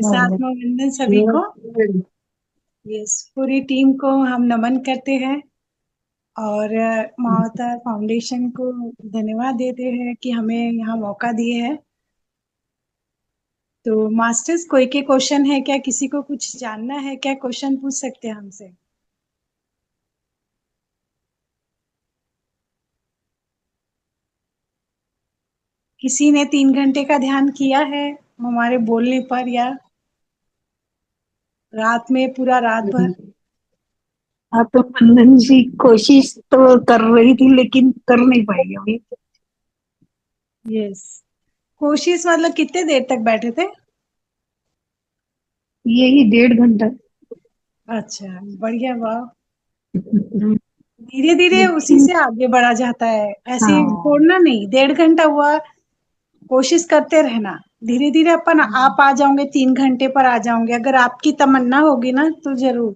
साथ में वंदन सभी को। यस, पूरी टीम को हम नमन करते हैं और मावतार फाउंडेशन को धन्यवाद देते हैं कि हमें यहाँ मौका दिए है। तो मास्टर्स, कोई के क्वेश्चन है क्या? किसी को कुछ जानना है क्या? क्वेश्चन पूछ सकते हैं हमसे। किसी ने 3 घंटे का ध्यान किया है हमारे बोलने पर, या रात में पूरा रात भर? हाँ, तो वंदन जी कोशिश तो कर रही थी लेकिन कर नहीं पाई अभी। यस, कोशिश मतलब कितने देर तक बैठे थे? यही 1.5 घंटा। अच्छा, बढ़िया, वाह। धीरे धीरे उसी से आगे बढ़ा जाता है, ऐसे हाँ। छोड़ना नहीं। 1.5 घंटा हुआ, कोशिश करते रहना। धीरे धीरे अपन आप आ जाओगे, 3 घंटे पर आ जाओगे, अगर आपकी तमन्ना होगी ना तो जरूर।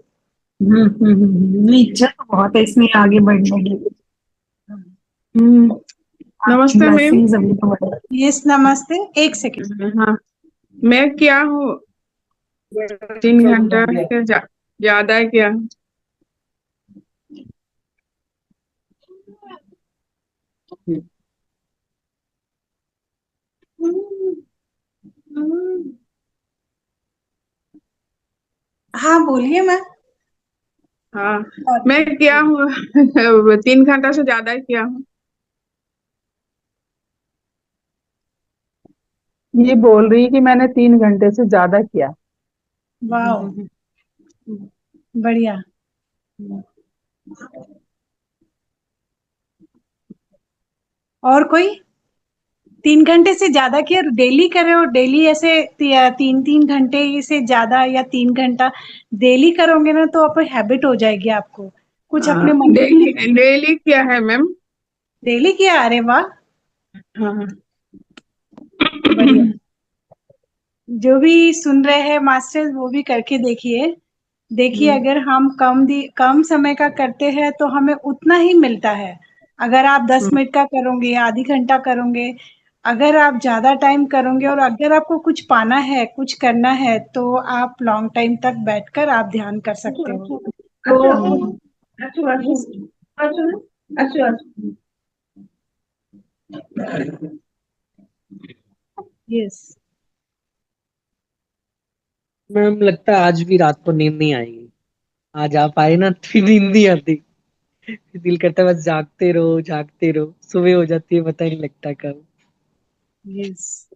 नहीं, इच्छा तो बहुत है इसमें आगे बढ़ने की। नमस्ते मैम। ब्लेसिंग्स अभी तो बढ़े। यस, नमस्ते। एक सेकंड। हाँ, मैं क्या हूँ 3 घंटा से ज्यादा क्या? हाँ, बोलिए मैम। हाँ, मैं क्या हूँ 3 घंटा से ज्यादा क्या हूँ? ये बोल रही है कि मैंने 3 घंटे से ज्यादा किया। वाह, बढ़िया। और कोई? 3 घंटे से ज्यादा किया, डेली कर रहे हो? डेली ऐसे 3-3 घंटे से ज्यादा या 3 घंटा डेली करोगे ना तो आप हैबिट हो जाएगी आपको। कुछ अपने मन डेली डेली क्या है मैम? डेली किया? अरे वाह, हाँ। बढ़िया। जो भी सुन रहे हैं मास्टर्स, वो भी करके देखिए। देखिए, अगर हम कम समय का करते हैं तो हमें उतना ही मिलता है। अगर आप 10 मिनट का करोगे, आधी घंटा करोगे, अगर आप ज्यादा टाइम करोगे और अगर आपको कुछ पाना है, कुछ करना है, तो आप लॉन्ग टाइम तक बैठकर आप ध्यान कर सकते हो। तो यस, मैम लगता है आज भी रात को नींद नहीं आएगी। आज आप आए ना तो नींद नहीं आती। दिल करता है बस जागते रहो जागते रहो, सुबह हो जाती है पता ही नहीं लगता कब। यस।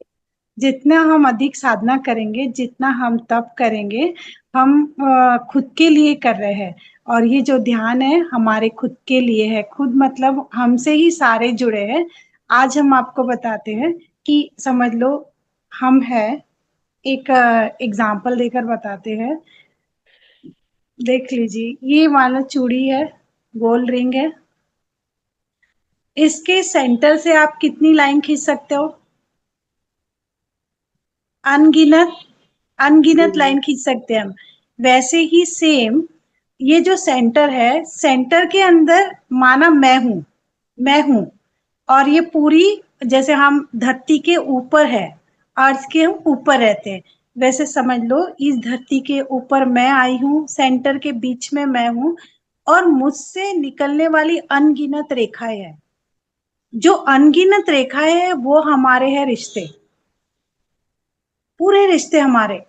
जितना हम अधिक साधना करेंगे, जितना हम तप करेंगे, हम खुद के लिए कर रहे हैं। और ये जो ध्यान है हमारे खुद के लिए है। खुद मतलब हमसे ही सारे जुड़े हैं। आज हम आपको बताते हैं कि समझ लो हम है। एक एग्जाम्पल देकर बताते हैं। देख लीजिए, ये मानो चूड़ी है, गोल्ड रिंग है। इसके सेंटर से आप कितनी लाइन खींच सकते हो? अनगिनत, अनगिनत लाइन खींच सकते हैं हम। वैसे ही सेम, ये जो सेंटर है, सेंटर के अंदर माना मैं हूं। और ये पूरी, जैसे हम धरती के ऊपर है, अर्थ के हम ऊपर रहते हैं, वैसे समझ लो इस धरती के ऊपर मैं आई हूँ, सेंटर के बीच में मैं हूँ। और मुझसे निकलने वाली अनगिनत रेखाएं हैं। जो अनगिनत रेखाएं है वो हमारे हैं रिश्ते, पूरे रिश्ते हमारे।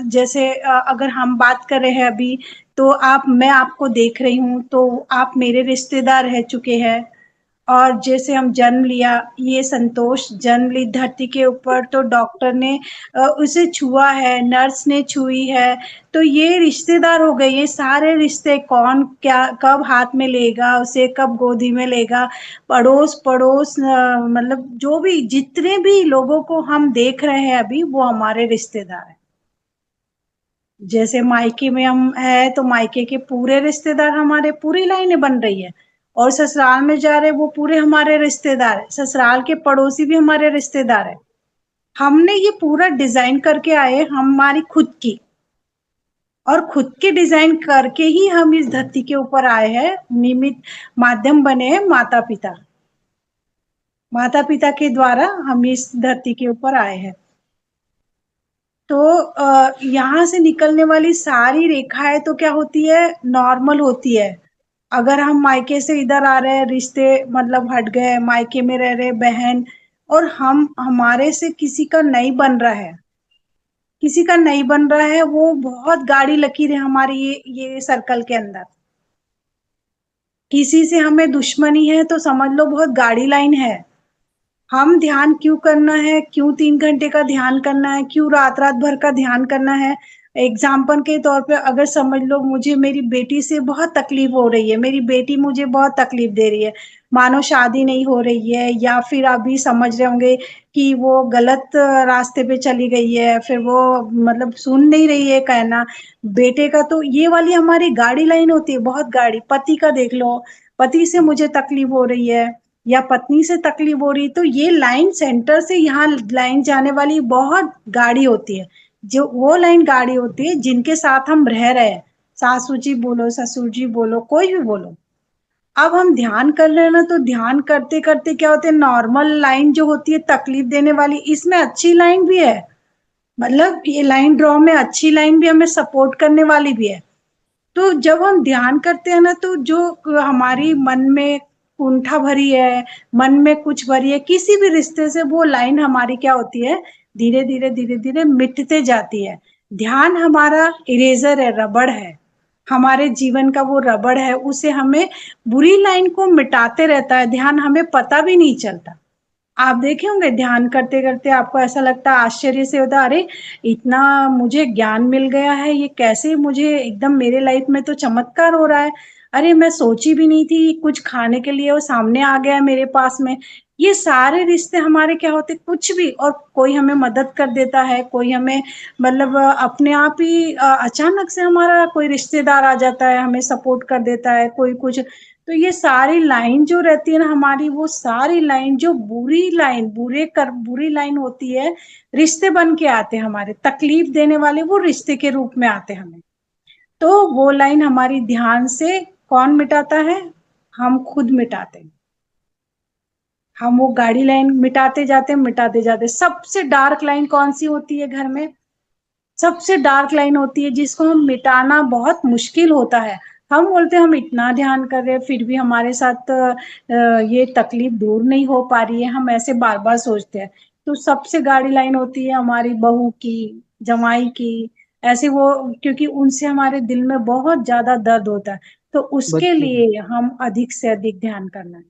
जैसे अगर हम बात कर रहे हैं अभी, तो मैं आपको देख रही हूँ तो आप मेरे रिश्तेदार रह चुके हैं। और जैसे हम जन्म लिया, ये संतोष जन्म ली धरती के ऊपर, तो डॉक्टर ने उसे छुआ है, नर्स ने छुई है, तो ये रिश्तेदार हो गए। ये सारे रिश्ते, कौन क्या कब हाथ में लेगा उसे, कब गोदी में लेगा, पड़ोस पड़ोस, मतलब जो भी जितने भी लोगों को हम देख रहे हैं अभी, वो हमारे रिश्तेदार हैं। जैसे मायके में हम है तो मायके के पूरे रिश्तेदार हमारे, पूरी लाइनें बन रही है। और ससुराल में जा रहे, वो पूरे हमारे रिश्तेदार है। ससुराल के पड़ोसी भी हमारे रिश्तेदार है। हमने ये पूरा डिजाइन करके आए हमारी खुद की, और खुद के डिजाइन करके ही हम इस धरती के ऊपर आए हैं। निमित्त माध्यम बने हैं माता पिता, माता पिता के द्वारा हम इस धरती के ऊपर आए हैं। तो यहाँ से निकलने वाली सारी रेखाएं तो क्या होती है, नॉर्मल होती है। अगर हम मायके से इधर आ रहे हैं, रिश्ते मतलब हट गए, मायके में रह रहे बहन, और हम हमारे से किसी का नहीं बन रहा है, किसी का नहीं बन रहा है, वो बहुत गाढ़ी लकीर है हमारी ये सर्कल के अंदर। किसी से हमें दुश्मनी है तो समझ लो बहुत गाढ़ी लाइन है। हम ध्यान क्यों करना है, क्यों 3 घंटे का ध्यान करना है, क्यों रात रात भर का ध्यान करना है। एग्जाम्पल के तौर पे अगर समझ लो मुझे मेरी बेटी से बहुत तकलीफ हो रही है, मेरी बेटी मुझे बहुत तकलीफ दे रही है, मानो शादी नहीं हो रही है, या फिर अभी समझ रहे होंगे कि वो गलत रास्ते पे चली गई है, फिर वो मतलब सुन नहीं रही है कहना बेटे का। तो ये वाली हमारी गाड़ी लाइन होती है, बहुत गाड़ी। पति का देख लो, पति से मुझे तकलीफ हो रही है या पत्नी से तकलीफ हो रही, तो ये लाइन सेंटर से यहाँ लाइन जाने वाली बहुत गाड़ी होती है। जो वो लाइन गाड़ी होती है जिनके साथ हम रह रहे हैं, सासू जी बोलो, ससुर जी बोलो, कोई भी बोलो। अब हम ध्यान कर रहे हैं ना, तो ध्यान करते करते क्या होते हैं, नॉर्मल लाइन जो होती है तकलीफ देने वाली, इसमें अच्छी लाइन भी है, मतलब ये लाइन ड्रॉ में अच्छी लाइन भी हमें सपोर्ट करने वाली भी है। तो जब हम ध्यान करते हैं ना, तो जो हमारी मन में कुंठा भरी है, मन में कुछ भरी है किसी भी रिश्ते से, वो लाइन हमारी क्या होती है, धीरे धीरे धीरे धीरे मिटते जाती है। ध्यान हमारा इरेजर है, रबड़ है, हमारे जीवन का वो रबड़ है, उसे हमें बुरी लाइन को मिटाते रहता है ध्यान, हमें पता भी नहीं चलता। आप देखे होंगे ध्यान करते करते आपको ऐसा लगता है, आश्चर्य से होता, अरे इतना मुझे ज्ञान मिल गया है, ये कैसे मुझे एकदम मेरे लाइफ में तो चमत्कार हो रहा है। अरे मैं सोची भी नहीं थी कुछ खाने के लिए, वो सामने आ गया मेरे पास में। ये सारे रिश्ते हमारे क्या होते, कुछ भी, और कोई हमें मदद कर देता है, कोई हमें मतलब अपने आप ही अचानक से हमारा कोई रिश्तेदार आ जाता है, हमें सपोर्ट कर देता है, कोई कुछ। तो ये सारी लाइन जो रहती है ना हमारी, वो सारी लाइन जो बुरी लाइन, बुरी लाइन होती है, रिश्ते बन के आते हैं हमारे, तकलीफ देने वाले वो रिश्ते के रूप में आते हैं हमें। तो वो लाइन हमारी ध्यान से कौन मिटाता है, हम खुद मिटाते हैं। हम वो गाड़ी लाइन मिटाते जाते हैं, मिटाते जाते हैं। सबसे डार्क लाइन कौन सी होती है घर में, सबसे डार्क लाइन होती है जिसको हम मिटाना बहुत मुश्किल होता है। हम बोलते हैं हम इतना ध्यान कर रहे हैं फिर भी हमारे साथ ये तकलीफ दूर नहीं हो पा रही है, हम ऐसे बार बार सोचते हैं। तो सबसे गाढ़ी लाइन होती है हमारी बहू की, जमाई की, ऐसे वो, क्योंकि उनसे हमारे दिल में बहुत ज्यादा दर्द होता है। तो उसके बच्चे लिए हम अधिक से अधिक ध्यान करना है,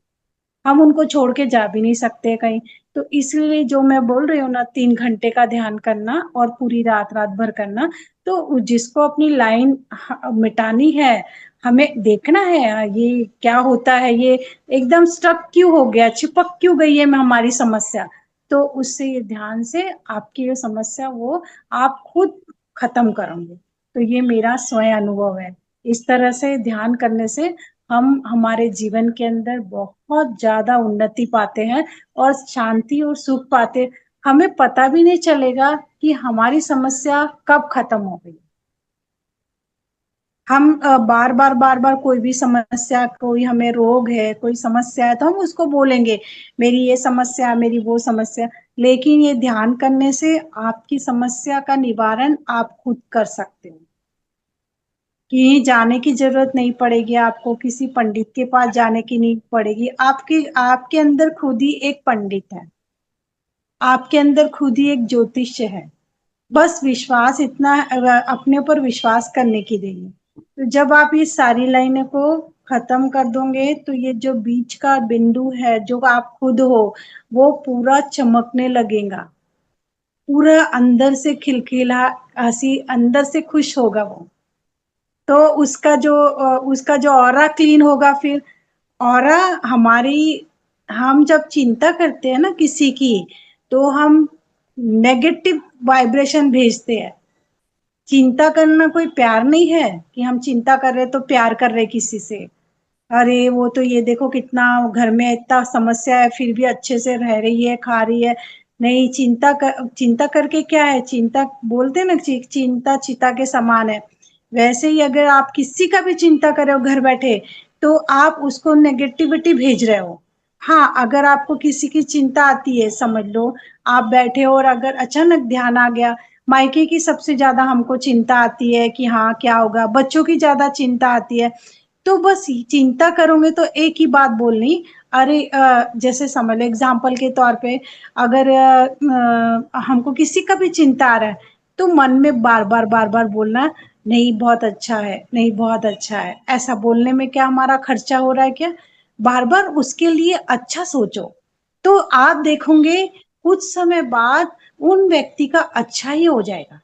हम उनको छोड़ के जा भी नहीं सकते कहीं। तो इसलिए जो मैं बोल रही हूँ ना, 3 घंटे का ध्यान करना और पूरी रात रात भर करना। तो जिसको अपनी लाइन मिटानी है, हमें देखना है ये क्या होता है, ये एकदम स्टक क्यों हो गया, चिपक क्यों गई है हमारी समस्या। तो उससे ये ध्यान से आपकी ये समस्या वो आप खुद खत्म करोगे। तो ये मेरा स्वयं अनुभव है। इस तरह से ध्यान करने से हम हमारे जीवन के अंदर बहुत ज्यादा उन्नति पाते हैं और शांति और सुख पाते हैं। हमें पता भी नहीं चलेगा कि हमारी समस्या कब खत्म हो गई। हम बार बार कोई भी समस्या, कोई हमें रोग है, कोई समस्या है, तो हम उसको बोलेंगे मेरी ये समस्या, मेरी वो समस्या। लेकिन ये ध्यान करने से आपकी समस्या का निवारण आप खुद कर सकते हो। कहीं जाने की जरूरत नहीं पड़ेगी आपको, किसी पंडित के पास जाने की नहीं पड़ेगी। आपके आपके अंदर खुद ही एक पंडित है, आपके अंदर खुद ही एक ज्योतिष है। बस विश्वास इतना, अपने ऊपर विश्वास करने की देरी है। तो जब आप ये सारी लाइनों को खत्म कर दोगे, तो ये जो बीच का बिंदु है जो आप खुद हो, वो पूरा चमकने लगेगा, पूरा अंदर से खिलखिला, हंसी अंदर से खुश होगा वो। तो उसका जो ऑरा क्लीन होगा। फिर ऑरा हमारी, हम जब चिंता करते हैं ना किसी की, तो हम नेगेटिव वाइब्रेशन भेजते हैं। चिंता करना कोई प्यार नहीं है कि हम चिंता कर रहे तो प्यार कर रहे किसी से। अरे वो तो ये देखो कितना घर में इतना समस्या है फिर भी अच्छे से रह रही है, खा रही है। नहीं, चिंता करके क्या है, चिंता बोलते हैं ना, चिंता चिता के समान है। वैसे ही अगर आप किसी का भी चिंता कर रहे हो घर बैठे, तो आप उसको नेगेटिविटी भेज रहे हो। हाँ, अगर आपको किसी की चिंता आती है, समझ लो आप बैठे हो और अगर अचानक ध्यान आ गया, मायके की सबसे ज्यादा हमको चिंता आती है कि हाँ क्या होगा, बच्चों की ज्यादा चिंता आती है, तो बस चिंता करोगे तो एक ही बात बोलनी, अरे जैसे समझ लो एग्जाम्पल के तौर पे, अगर हमको किसी का भी चिंता आ रहा है, तो मन में बार बार बोलना, नहीं बहुत अच्छा है, नहीं बहुत अच्छा है। ऐसा बोलने में क्या हमारा खर्चा हो रहा है क्या? बार बार उसके लिए अच्छा सोचो, तो आप देखोगे कुछ समय बाद उन व्यक्ति का अच्छा ही हो जाएगा।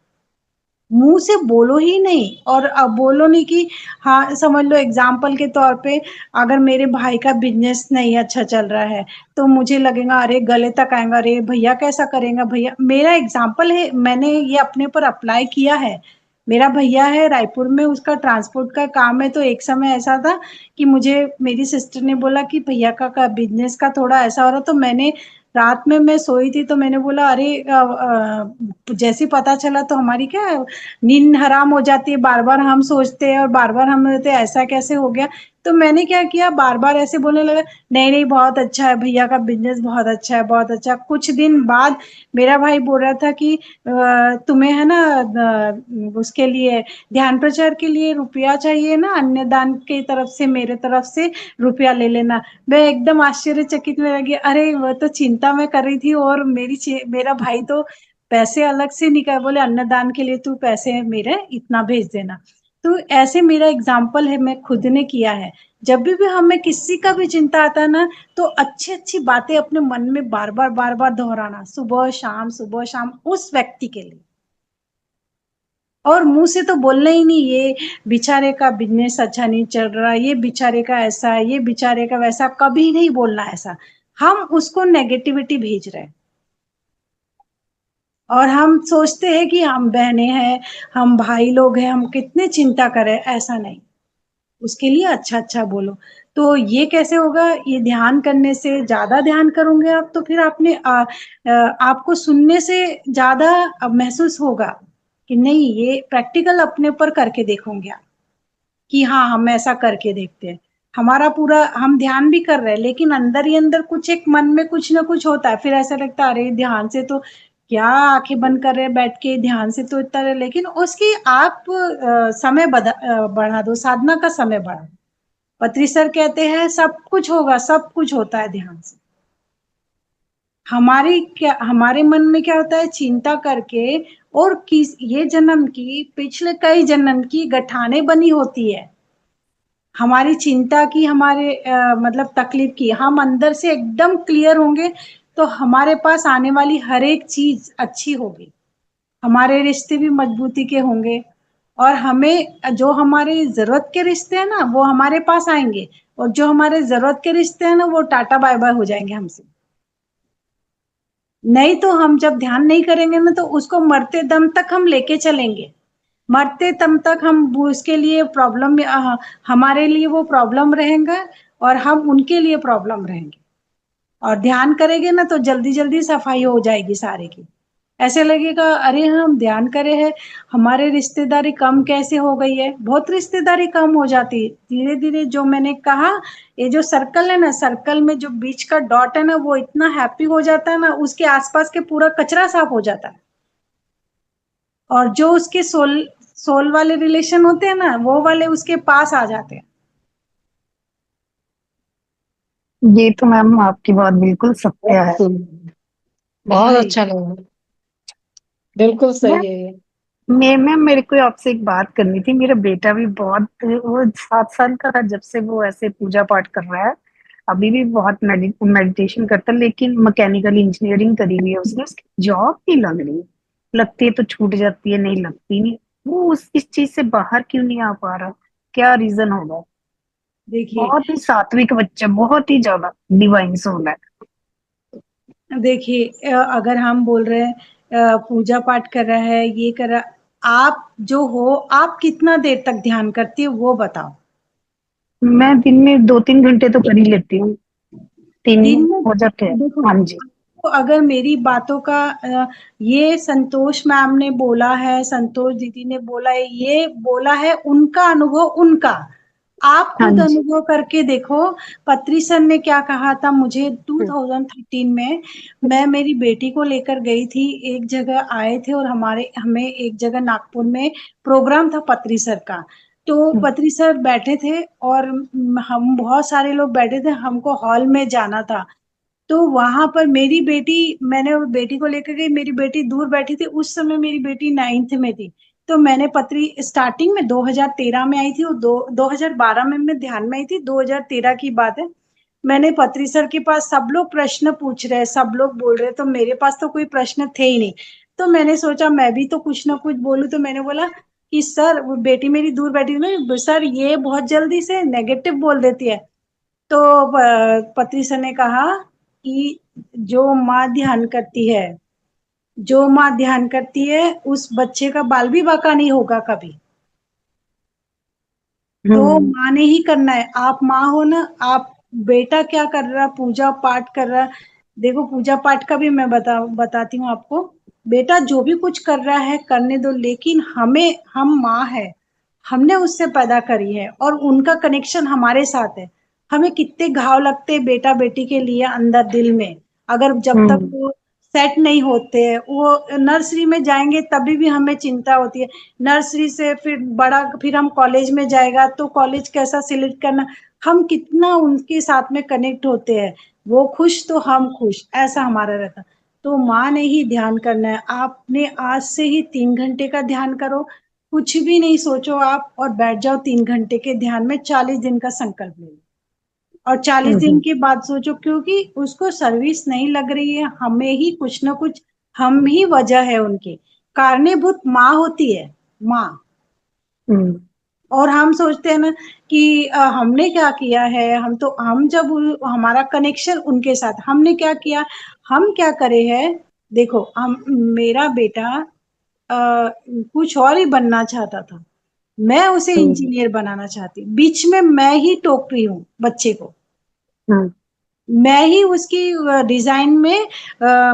मुंह से बोलो ही नहीं, और अब बोलो नहीं कि हाँ, समझ लो एग्जाम्पल के तौर पे, अगर मेरे भाई का बिजनेस नहीं अच्छा चल रहा है, तो मुझे लगेगा अरे गले तक आएगा, अरे भैया कैसा करेंगे, भैया, मेरा एग्जाम्पल है, मैंने ये अपने पर अप्लाई किया है। मेरा भैया है रायपुर में, उसका ट्रांसपोर्ट का काम है, तो एक समय ऐसा था कि मुझे मेरी सिस्टर ने बोला कि भैया का बिजनेस का थोड़ा ऐसा हो रहा, तो मैंने रात में मैं सोई थी, तो मैंने बोला अरे जैसे पता चला तो हमारी क्या नींद हराम हो जाती है, बार बार हम सोचते हैं और बार बार हम कहते हैं ऐसा कैसे हो गया। तो मैंने क्या किया, बार बार ऐसे बोलने लगा, नहीं नहीं बहुत अच्छा है, भैया का बिजनेस बहुत अच्छा है, बहुत अच्छा। कुछ दिन बाद मेरा भाई बोल रहा था कि तुम्हें है ना उसके लिए ध्यान प्रचार के लिए रुपया चाहिए ना, अन्नदान की तरफ से, मेरे तरफ से रुपया ले लेना। मैं एकदम आश्चर्यचकित में लगी, अरे वो तो चिंता में कर रही थी, और मेरा भाई तो पैसे अलग से निकाल, बोले अन्नदान के लिए तू पैसे मेरे इतना भेज देना। तो ऐसे मेरा एग्जाम्पल है, मैं खुद ने किया है। जब भी हमें किसी का भी चिंता आता है ना, तो अच्छी अच्छी बातें अपने मन में बार बार दोहराना, सुबह शाम उस व्यक्ति के लिए, और मुंह से तो बोलना ही नहीं, ये बेचारे का बिजनेस अच्छा नहीं चल रहा, ये बेचारे का ऐसा है, ये बेचारे का वैसा, कभी नहीं बोलना ऐसा। हम उसको नेगेटिविटी भेज रहे हैं, और हम सोचते हैं कि हम बहनें हैं, हम भाई लोग हैं, हम कितने चिंता करें, ऐसा नहीं। उसके लिए अच्छा अच्छा बोलो। तो ये कैसे होगा, ये ध्यान करने से, ज्यादा ध्यान करोगे आप तो फिर आपको सुनने से ज्यादा महसूस होगा कि नहीं, ये प्रैक्टिकल अपने पर करके देखोगे आप, कि हाँ हम ऐसा करके देखते हैं। हमारा पूरा हम ध्यान भी कर रहे हैं, लेकिन अंदर ही अंदर कुछ एक मन में कुछ ना कुछ होता है, फिर ऐसा लगता है अरे ध्यान से तो क्या, आंखें बंद कर रहे हैं बैठ के, ध्यान से तो इतना, लेकिन उसकी आप समय बढ़ा दो, साधना का समय बढ़ा दो। पत्री सर कहते हैं सब कुछ होगा, सब कुछ होता है ध्यान से। हमारे मन में क्या होता है, चिंता करके, और किस ये जन्म की, पिछले कई जन्म की गठाने बनी होती है हमारी चिंता की, हमारे मतलब तकलीफ की। हम अंदर से एकदम क्लियर होंगे, तो हमारे पास आने वाली हर एक चीज अच्छी होगी, हमारे रिश्ते भी मजबूती के होंगे, और हमें जो हमारे जरूरत के रिश्ते हैं ना, वो हमारे पास आएंगे, और जो हमारे जरूरत के रिश्ते हैं ना, वो टाटा बाय बाय हो जाएंगे हमसे। नहीं तो हम जब ध्यान नहीं करेंगे ना, तो उसको मरते दम तक हम लेके चलेंगे, मरते दम तक हम उसके लिए प्रॉब्लम, हमारे लिए वो प्रॉब्लम रहेगा, और हम उनके लिए प्रॉब्लम रहेंगे। और ध्यान करेंगे ना, तो जल्दी जल्दी सफाई हो जाएगी सारे की। ऐसे लगेगा अरे हम ध्यान करे हैं, हमारे रिश्तेदारी कम कैसे हो गई है, बहुत रिश्तेदारी कम हो जाती है धीरे धीरे। जो मैंने कहा, ये जो सर्कल है ना, सर्कल में जो बीच का डॉट है ना, वो इतना हैप्पी हो जाता है ना, उसके आसपास के पूरा कचरा साफ हो जाता है, और जो उसके सोल सोल वाले रिलेशन होते हैं ना, वो वाले उसके पास आ जाते हैं। ये तो मैम आपकी बात बिल्कुल सत्य है। बहुत भाई अच्छा लगा, बिल्कुल मैम सही है ये। मैम मेरे को आपसे एक बात करनी थी। मेरा बेटा भी बहुत, वो 7 साल का था जब से वो ऐसे पूजा पाठ कर रहा है। अभी भी बहुत मेडिटेशन करता है, लेकिन मैकेनिकल इंजीनियरिंग करी हुई है उसने, उसकी जॉब नहीं लग रही। लगती है तो छूट जाती है, नहीं लगती नहीं। वो इस चीज से बाहर क्यों नहीं आ पा रहा? क्या रीजन होगा? देखिए, बहुत ही सात्विक बच्चा, बहुत ही ज्यादा डिवाइन सोल है। देखिए अगर हम बोल रहे हैं पूजा पाठ कर रहा है, ये कर रहा, आप जो हो, आप कितना देर तक ध्यान करती हो वो बताओ। मैं दिन में 2-3 घंटे तो कर ही लेती हूँ। 3 दिन में हो जाते हैं। देखो, हाँ जी। अगर मेरी बातों का ये संतोष मैम ने बोला है, संतोष दीदी ने बोला है, ये बोला है उनका अनुभव उनका, आप हाँ खुद जी। अनुभव करके देखो। पत्री सर ने क्या कहा था मुझे 2013 में, मैं मेरी बेटी को लेकर गई थी, एक जगह आए थे और हमें एक जगह नागपुर में प्रोग्राम था पत्री सर का। तो पत्री सर बैठे थे और हम बहुत सारे लोग बैठे थे, हमको हॉल में जाना था। तो वहां पर मेरी बेटी, मैंने वो बेटी को लेकर गई, मेरी बेटी दूर बैठी थी, उस समय मेरी बेटी 9th में थी। तो मैंने पत्री स्टार्टिंग में 2013 में आई थी, और 2012 में मैं ध्यान में आई थी, 2013 की बात है। मैंने पत्री सर के पास, सब लोग प्रश्न पूछ रहे हैं, सब लोग बोल रहे हैं, तो मेरे पास तो कोई प्रश्न थे ही नहीं। तो मैंने सोचा मैं भी तो कुछ ना कुछ बोलूं, तो मैंने बोला कि सर, वो बेटी मेरी दूर बैठी थी ना, सर ये बहुत जल्दी से नेगेटिव बोल देती है। तो पत्री सर ने कहा कि जो माँ ध्यान करती है, जो माँ ध्यान करती है, उस बच्चे का बाल भी बांका नहीं होगा कभी। तो माँ ने ही करना है। आप माँ हो ना, आप बेटा क्या कर रहा, पूजा पाठ कर रहा, देखो पूजा पाठ का भी मैं बताती हूँ आपको। बेटा जो भी कुछ कर रहा है करने दो, लेकिन हम माँ है, हमने उससे पैदा करी है और उनका कनेक्शन हमारे साथ है। हमें कितने घाव लगते बेटा बेटी के लिए अंदर दिल में, अगर जब तक वो सेट नहीं होते हैं, वो नर्सरी में जाएंगे तभी भी हमें चिंता होती है। नर्सरी से फिर बड़ा, फिर हम कॉलेज में जाएगा तो कॉलेज कैसा सिलेक्ट करना, हम कितना उनके साथ में कनेक्ट होते हैं। वो खुश तो हम खुश, ऐसा हमारा रहता। तो माँ ने ही ध्यान करना है। आपने आज से ही 3 घंटे का ध्यान करो, कुछ भी नहीं सोचो आप, और बैठ जाओ 3 घंटे के ध्यान में, 40 दिन का संकल्प ले लो। और 40 दिन के बाद सोचो, क्योंकि उसको सर्विस नहीं लग रही है, हमें ही कुछ ना कुछ, हम ही वजह है उनके, कारणीभूत माँ होती है, माँ। और हम सोचते हैं ना कि हमने क्या किया है, हम जब हमारा कनेक्शन उनके साथ, हमने क्या किया, हम क्या करे हैं। देखो, हम, मेरा बेटा कुछ और ही बनना चाहता था, मैं उसे इंजीनियर बनाना चाहती, बीच में मैं ही टोक रही हूँ बच्चे को, मैं ही उसकी डिजाइन में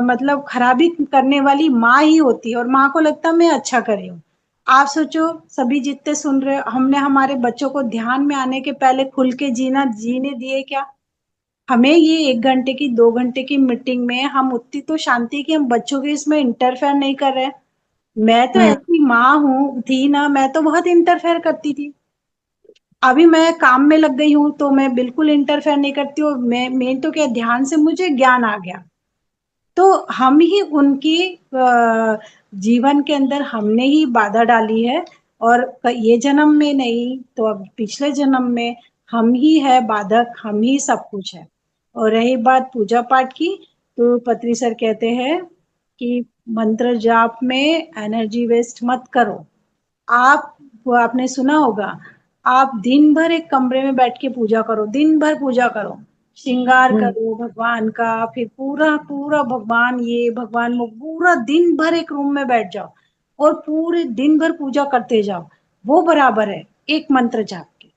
मतलब खराबी करने वाली माँ ही होती है, और माँ को लगता मैं अच्छा कर रही हूँ। आप सोचो, सभी जितने सुन रहे हो, हमने हमारे बच्चों को ध्यान में आने के पहले खुल के जीने दिए क्या? हमें ये 1 घंटे की 2 घंटे की मीटिंग में हम उतनी तो शांति कि हम बच्चों के इसमें इंटरफेयर नहीं कर रहे। मैं तो ऐसी माँ हूँ थी ना, मैं तो बहुत इंटरफेयर करती थी। अभी मैं काम में लग गई हूँ तो मैं बिल्कुल इंटरफेयर नहीं करती हूँ। मैं तो क्या, ध्यान से मुझे ज्ञान आ गया। तो हम ही उनकी जीवन के अंदर हमने ही बाधा डाली है, और ये जन्म में नहीं तो अब पिछले जन्म में हम ही है बाधक, हम ही सब कुछ है। और रही बात पूजा पाठ की, तो पत्री सर कहते हैं कि मंत्र जाप में एनर्जी वेस्ट मत करो। आप, वो आपने सुना होगा, आप दिन भर एक कमरे में बैठ के पूजा करो, दिन भर पूजा करो, श्रृंगार करो भगवान का, फिर पूरा पूरा भगवान ये भगवान वो, पूरा दिन भर एक रूम में बैठ जाओ और पूरे दिन भर पूजा करते जाओ। वो बराबर है एक मंत्र जाप के।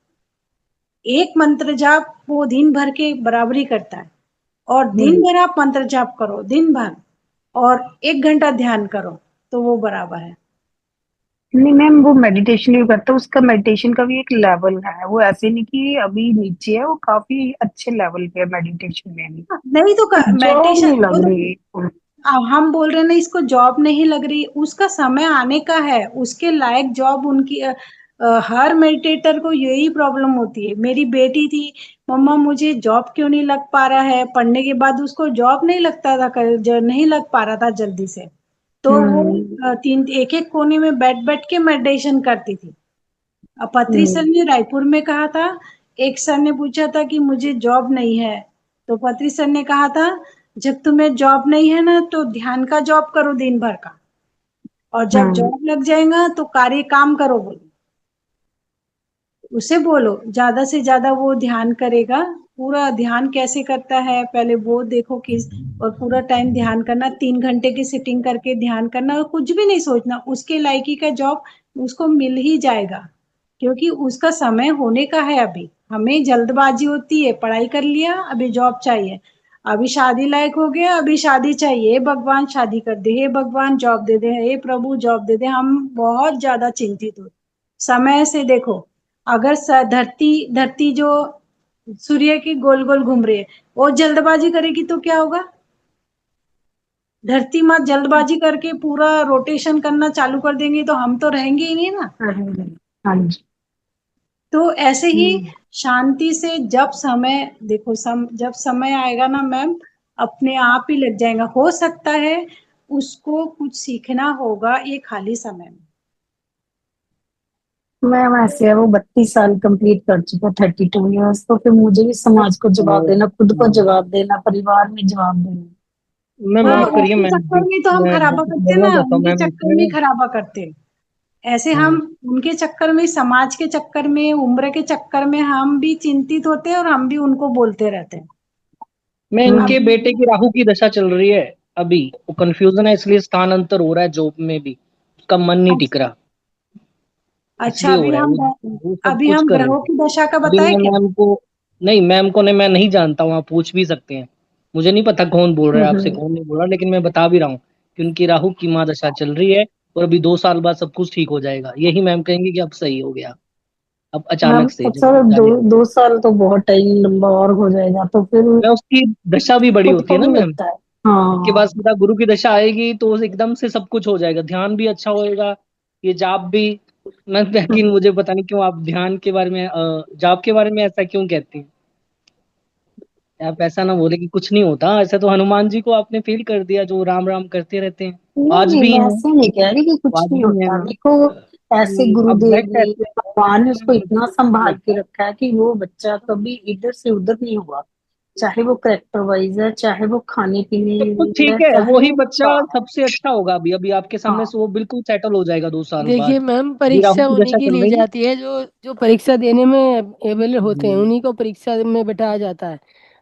एक मंत्र जाप वो दिन भर के बराबरी करता है। और दिन भर आप मंत्र जाप करो, दिन भर, और 1 घंटा ध्यान करो, तो वो बराबर है। नहीं मैम, वो मेडिटेशन भी करता है, उसका मेडिटेशन का भी एक लेवल है, वो ऐसे नहीं कि अभी नीचे है, वो काफी अच्छे लेवल पे है मेडिटेशन में भी। नहीं तो जॉब मेडिटेशन, नहीं वो लग तो रही। हम बोल रहे हैं ना, इसको जॉब नहीं लग रही, उसका समय आने का है, उसके लायक जॉब उनकी हर मेडिटेटर को यही प्रॉब्लम होती है। मेरी बेटी थी, मम्मा मुझे जॉब क्यों नहीं लग पा रहा है, पढ़ने के बाद उसको जॉब नहीं लगता था, नहीं लग पा रहा था जल्दी से। तो वो तीन एक एक कोने में बैठ बैठ के मेडिटेशन करती थी। पत्री सर ने रायपुर में कहा था, एक सर ने पूछा था कि मुझे जॉब नहीं है, तो पत्री सर ने कहा था, जब तुम्हें जॉब नहीं है ना तो ध्यान का जॉब करो दिन भर का, और जब जॉब लग जाएगा तो कार्य काम करो, बोलो उसे, बोलो ज्यादा से ज्यादा वो ध्यान करेगा। पूरा ध्यान कैसे करता है पहले वो देखो किस, और पूरा टाइम ध्यान करना, 3 घंटे की सिटिंग करके ध्यान करना, और कुछ भी नहीं सोचना, उसके लायकी का जॉब उसको मिल ही जाएगा, क्योंकि उसका समय होने का है। अभी हमें जल्दबाजी होती है, पढ़ाई कर लिया अभी जॉब चाहिए, अभी शादी लायक हो गया, अभी शादी चाहिए, हे भगवान शादी कर दे, हे भगवान जॉब दे दे, हे प्रभु जॉब दे दे। हम बहुत ज्यादा चिंतित हो समय से। देखो अगर धरती धरती जो सूर्य की गोल गोल घूम रही है, वो जल्दबाजी करेगी तो क्या होगा? धरती माँ जल्दबाजी करके पूरा रोटेशन करना चालू कर देंगे तो हम तो रहेंगे ही नहीं ना। हाँ जी। तो ऐसे ही शांति से जब समय देखो जब समय आएगा ना मैम, अपने आप ही लग जाएगा। हो सकता है उसको कुछ सीखना होगा ये खाली समय में। मैम ऐसे है, वो 32 साल कंप्लीट कर चुका, 32 ईयर्स, तो फिर मुझे भी समाज को जवाब देना, खुद को जवाब देना, परिवार में जवाब देना। मैम हाँ, माफ करिए, उसके मैं चक्कर में तो हम मैं खराबा कुछ करते बोलना ना, चाहता हूँ उनके मैम चक्कर में इसमें। खराबा करते। ऐसे हम उनके चक्कर में, समाज के चक्कर में, उम्र के चक्कर में हम भी चिंतित होते हैं और हम भी उनको बोलते रहते हैं। मैं इनके बेटे की राहु की दशा चल रही है अभी, वो कंफ्यूजन है, इसलिए स्थानांतर हो रहा है जॉब में भी, उसका मन नहीं टिक रहा, अच्छा, इसलिए हो रहा है। वो सब अभी कुछ हम कर रहे ग्रहों थे। की दशा का अभी बताए मैं क्या? मैम को नहीं, मैम को ने मैं नहीं जानता हूँ, आप पूछ भी सकते हैं। मुझे नहीं पता कौन बोल रहा है आपसे, कौन नहीं बोल रहा, लेकिन मैं बता भी रहा हूँ कि उनकी राहु की माँ दशा चल रही है और अभी 2 साल बाद सब कुछ ठीक हो जाएगा। यही मैम कहेंगे कि अब सही हो गया, अब मैम अचानक से अच्छा, जब दो जाने। 2 साल तो बहुत टाइम लंबा और हो जाएगा, तो फिर मैं उसकी दशा भी बड़ी खुद होती को है ना भी मैम, लगता है। उसके हाँ। बाद सीधा गुरु की दशा आएगी तो एकदम से सब कुछ हो जाएगा, ध्यान भी अच्छा होएगा, ये जाप भी। मैं लेकिन मुझे पता नहीं क्यों आप ध्यान के बारे में जाप के बारे में ऐसा क्यों कहती हैं। आप ऐसा ना बोले कि कुछ नहीं होता, ऐसा तो हनुमान जी को आपने फील कर दिया जो राम राम करते रहते हैं, नहीं आज नहीं, भी मैं हैं, ऐसे नहीं कह रही कि कुछ आज नहीं भी हैं होता। मैम। देखो, ऐसे अब गुरुदेव नेक्स्ट ने, ऐसे भगवान ने उसको इतना संभाल लगता के है। रखा है कि वो बच्चा कभी इधर से उधर नहीं हुआ। चाहे वो करेक्टर वाइज है, चाहे वो खाने पीने सब कुछ में है, ठीक है, चाहे वही वो बच्चा सबसे अच्छा होगा। अभी अभी आपके सामने हाँ। से वो बिल्कुल सेटल हो जाएगा 2 साल देखिए बाद। मैम, अभी राहु परीक्षा की उन्हीं दशा की चल ली रही है। जाती है जो जो परीक्षा देने में एबल होते हैं, हम्म। उन्हीं को परीक्षा में बैठाया जाता है।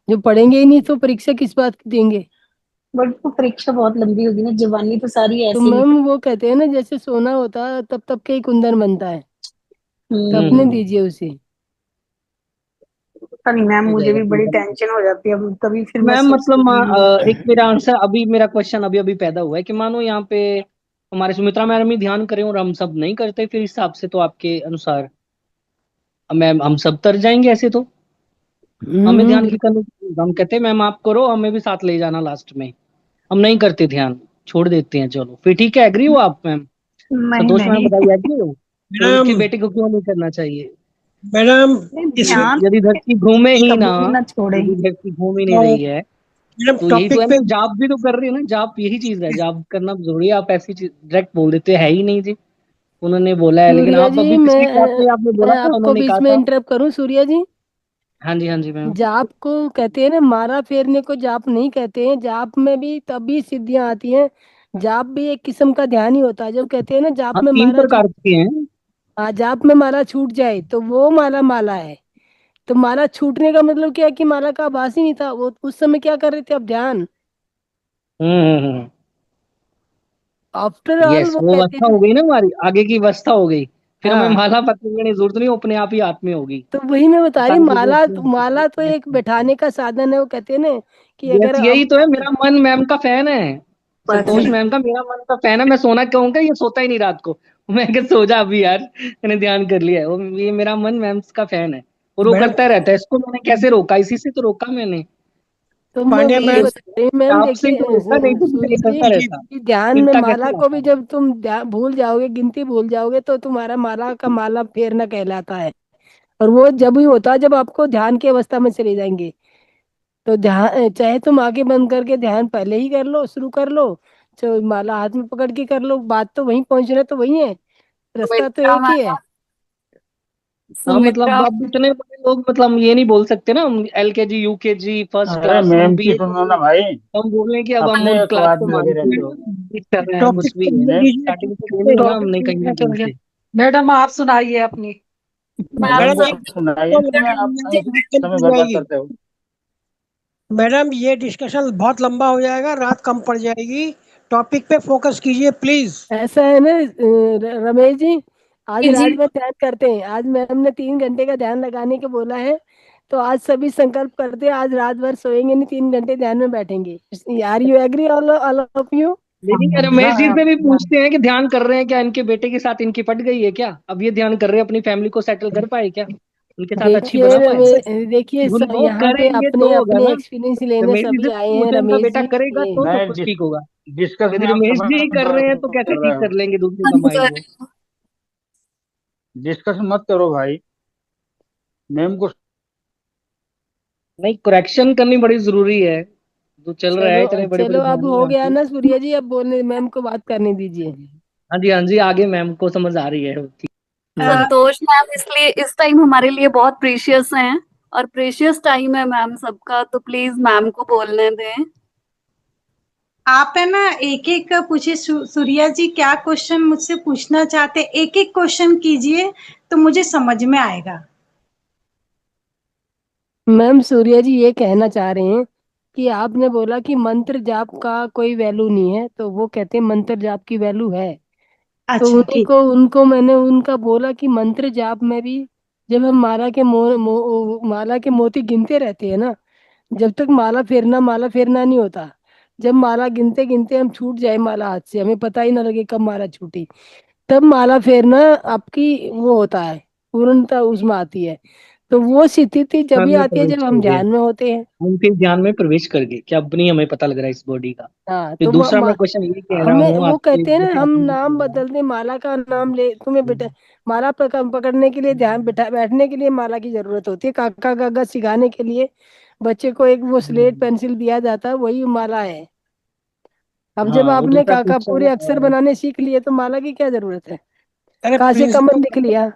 जो पढ़ेंगे ही नहीं तो परीक्षा किस बात की देंगे? बट वो परीक्षा बहुत लंबी होगी ना, जवानी तो सारी तो ऐसे ही मैम निकल। वो कहते हैं ना, जैसे सोना होता है तब तब के ही कुंदन बनता है, तो हम्म। अपने हम्म। दीजिए उसे। पता नहीं मैम, हो मुझे जाएगा भी कोई बड़ी बात नहीं। टेंशन हो जाती है अब कभी, फिर मैं मैम सोचती मतलब हूँ। एक मेरा आंसर, अभी मेरा क्वेश्चन अभी अभी पैदा हुआ है कि मानो यहाँ पे हमारे सुमित्रा मैडम ही ध्यान करें और हम सब नहीं करते, फिर इस हिसाब से तो आपके अनुसार मैम हम सब तर जाएंगे ऐसे तो। हमें ध्यान की बिल्कुल। करनी, हम कहते हैं मैम आप करो, हमें भी साथ ले जाना लास्ट में, हम नहीं करते ध्यान, छोड़ देते हैं। चलो फिर ठीक है, एग्री हो आप मैम? नहीं संतोष मैम नहीं बताइए, एग्री हो? फिर उनके मैडम बेटे को क्यों नहीं करना चाहिए? मैडम नहीं, इस ध्यान यदि धरती घूमे ही ना, कभी भी ना छोड़े। यदि धरती घूम ही नहीं तो रही है, मैडम तो यही तो टॉपिक है पे ना, जाप भी तो कर रही है ना, जाप यही चीज है, जाप करना जरूरी है। आप ऐसी चीज डायरेक्ट बोल देते है ही नहीं जी, उन्होंने बोला है, लेकिन सूर्या आप जी, अभी पिछली क्लास में आपने बोला मैं था, आपको उन्होंने कहा बीच में था। इंटरप्ट करूं सूर्या जी? हाँ जी मैम। जाप को कहते हैं ना, मारा फेरने को जाप नहीं कहते हैं। जाप में भी तभी सिद्धियां आती हैं। जाप भी एक किस्म का ध्यान ही होता है। जब कहते हैं ना जाप हाँ, में तीन माला छूट, प्रकार के हैं। हाँ, जाप में माला छूट जाए तो वो माला माला है। तो माला छूटने का मतलब क्या है कि माला का आभास ही नहीं था। वो उस समय क्या कर रहे थे? अब ध्यान। हम्म। आफ्टर ऑल यस, वो वो कहते अवस्था हैं। हो गई ना, हमारी आगे की अवस्था हो गई, फिर हमें हाँ, माला पकड़ने की जरूरत नहीं, वो अपने आप ही हाथ में होगी। तो वही मैं बता रही, सारी चीजें माला अपने माला तो एक आप। बैठाने का साधन है। वो कहते हैं ना कि यस, अगर यही हम तो है, मेरा मन मैम का फैन है, बस संतोष मैम का मेरा मन का फैन है। मैं सोना कहूंगा, ये सोता ही नहीं रात को। मैं क्या, सो जा अभी यार, मैंने ध्यान कर लिया है। वो ये मेरा मन मैम का फैन है और वो मैडम करता रहता है। इसको मैंने कैसे रोका? इसी से तो रोका मैंने, तो मैं पांड्या वही मैम बता रही हूँ मैम। आपसे ही देखिए तो रोका, नहीं तो फिर ये सूर्य जी, करता रहता, कि ध्यान में चिंता माला कैसे को भी लाता। जब तुम भूल जाओगे, गिनती भूल जाओगे, तो तुम्हारा माला का माला फेरना कहलाता है। और वो जब ही होता है जब आपको ध्यान की अवस्था में चले जाएंगे। तो ध्यान चाहे तुम आंखें बंद करके ध्यान पहले ही कर लो, शुरू कर लो, तो माला हाथ में पकड़ के कर लो, बात तो वहीं पहुंचना तो वही है, रास्ता तो एक ही है। हाँ मतलब सुमित्रा। अब इतने बड़े लोग, मतलब हम ये नहीं बोल सकते ना, हम LKG UKG फर्स्ट अरे क्लास, हम मैम बी की ए सुनो ना भाई, हम बोल रहे हैं कि अब हम अपने उन क्लास स्वाद को में लगे मानते रहते हैं, हो। इस तरह है हम टॉपिक कुछ भी पे है, बोल नहीं, दीजिए। स्टार्टिंग से बोल ही ना, हम टॉपिक नहीं पे कहीं क्या चल दिन गया? से। मैडम आप सुनाइए अपनी। मैडम मैडम को सुनाइए, मैं आप समय बर्बाद जाएगी। करते हो। मैडम ये डिस्कशन बहुत लंबा हो जाएगा, रात कम पड़ जाएगी। टॉपिक पे फोकस कीजिए प्लीज। ऐसा है ना रमेश जी, आज जी। रात में ध्यान करते हैं। आज मैम ने 3 घंटे का ध्यान लगाने के बोला है, तो आज सभी संकल्प करते हैं, आज रात भर सोएंगे नहीं, 3 घंटे ध्यान में बैठेंगे। Are you agree all of you? लेकिन रमेश जी से भी पूछते हैं कि ध्यान कर रहे हैं क्या, इनके बेटे के साथ इनकी पट गई है क्या, अब ये ध्यान कर रहे हैं, अपनी फैमिली को सेटल कर पाए क्या, उनके साथ अच्छी देखिए बना पाए? देखिए वो यहाँ पे करेंगे तो अपने होगा अपने ना। एक्सपीरियंस लेने रमेश जी सभी से आए हैं। पूछे, उनका रमेश बेटा जी करेगा तो सब नहीं, कुछ ठीक होगा। डिस्कस यदि में आप रमेश समय जी कर रहे हैं तो कैसे कर रहे ठीक हो। कर लेंगे दूसरे का माइंड वो? डिस्कस मत करो भाई, मैम को। नहीं, करेक्शन करनी बड़ी जरूरी है, जो चल रहा है चलो इतने बड़े बड़े चलो, अब ज्ञानी हो यहाँ गया पे। ना सूर्या जी, अब बोलने मैम को बात करने दीजिए। हाँ जी, हाँ जी, आगे मैम को समझ आ रही है। ठीक। संतोष मैम इसलिए इस टाइम हमारे लिए बहुत प्रीशियस हैं, और प्रीशियस टाइम है मैम सबका, तो प्लीज मैम को बोलने दें। आप है ना एक एक पूछिए। सूर्या जी क्या क्वेश्चन मुझसे पूछना चाहते, एक एक क्वेश्चन कीजिए तो मुझे समझ में आएगा। मैम सूर्या जी ये कहना चाह रहे हैं कि आपने बोला कि मंत्र जाप का कोई वैल्यू नहीं है, तो वो कहते हैं मंत्र जाप की वैल्यू है। तो अच्छा उन्हीं ठीक। को उनको मैंने उनका बोला कि मंत्र जाप में भी जब हम माला के मोती गिनते रहते हैं ना, जब तक माला फेरना नहीं होता। जब माला गिनते गिनते हम छूट जाए माला हाथ से, हमें पता ही ना लगे कब माला छूटी, तब माला फेरना आपकी वो होता है, पूर्णता उसमें आती है। तो वो स्थिति जब ध्यान भी में आती है प्रवेश जब हम कर गए, ध्यान में होते हैं। हम फिर ध्यान में प्रवेश कर गए कि अब नहीं हमें पता लग रहा है इस बॉडी का। हाँ फिर तो दूसरा मैं क्वेश्चन ये कह रहा हमें हूँ वो आपसे, कहते हैं ना, जैसे हम आपने नाम बताया। बदलते, माला का नाम ले तुम्हें बेटा, माला पकड़ने के लिए ध्यान बैठने के लिए माला की जरूरत होती है। काका काका सिखाने के लिए बच्चे को एक वो स्लेट पेंसिल दिया जाता है, वही माला है। अब जब हाँ, वो आपने दूसरा काका क्वेश्चन पूरे अक्षर बनाने सीख लिए तो माला की क्या जरूरत है? अरे का से कमल लिख प्रिंसिपल, लिया।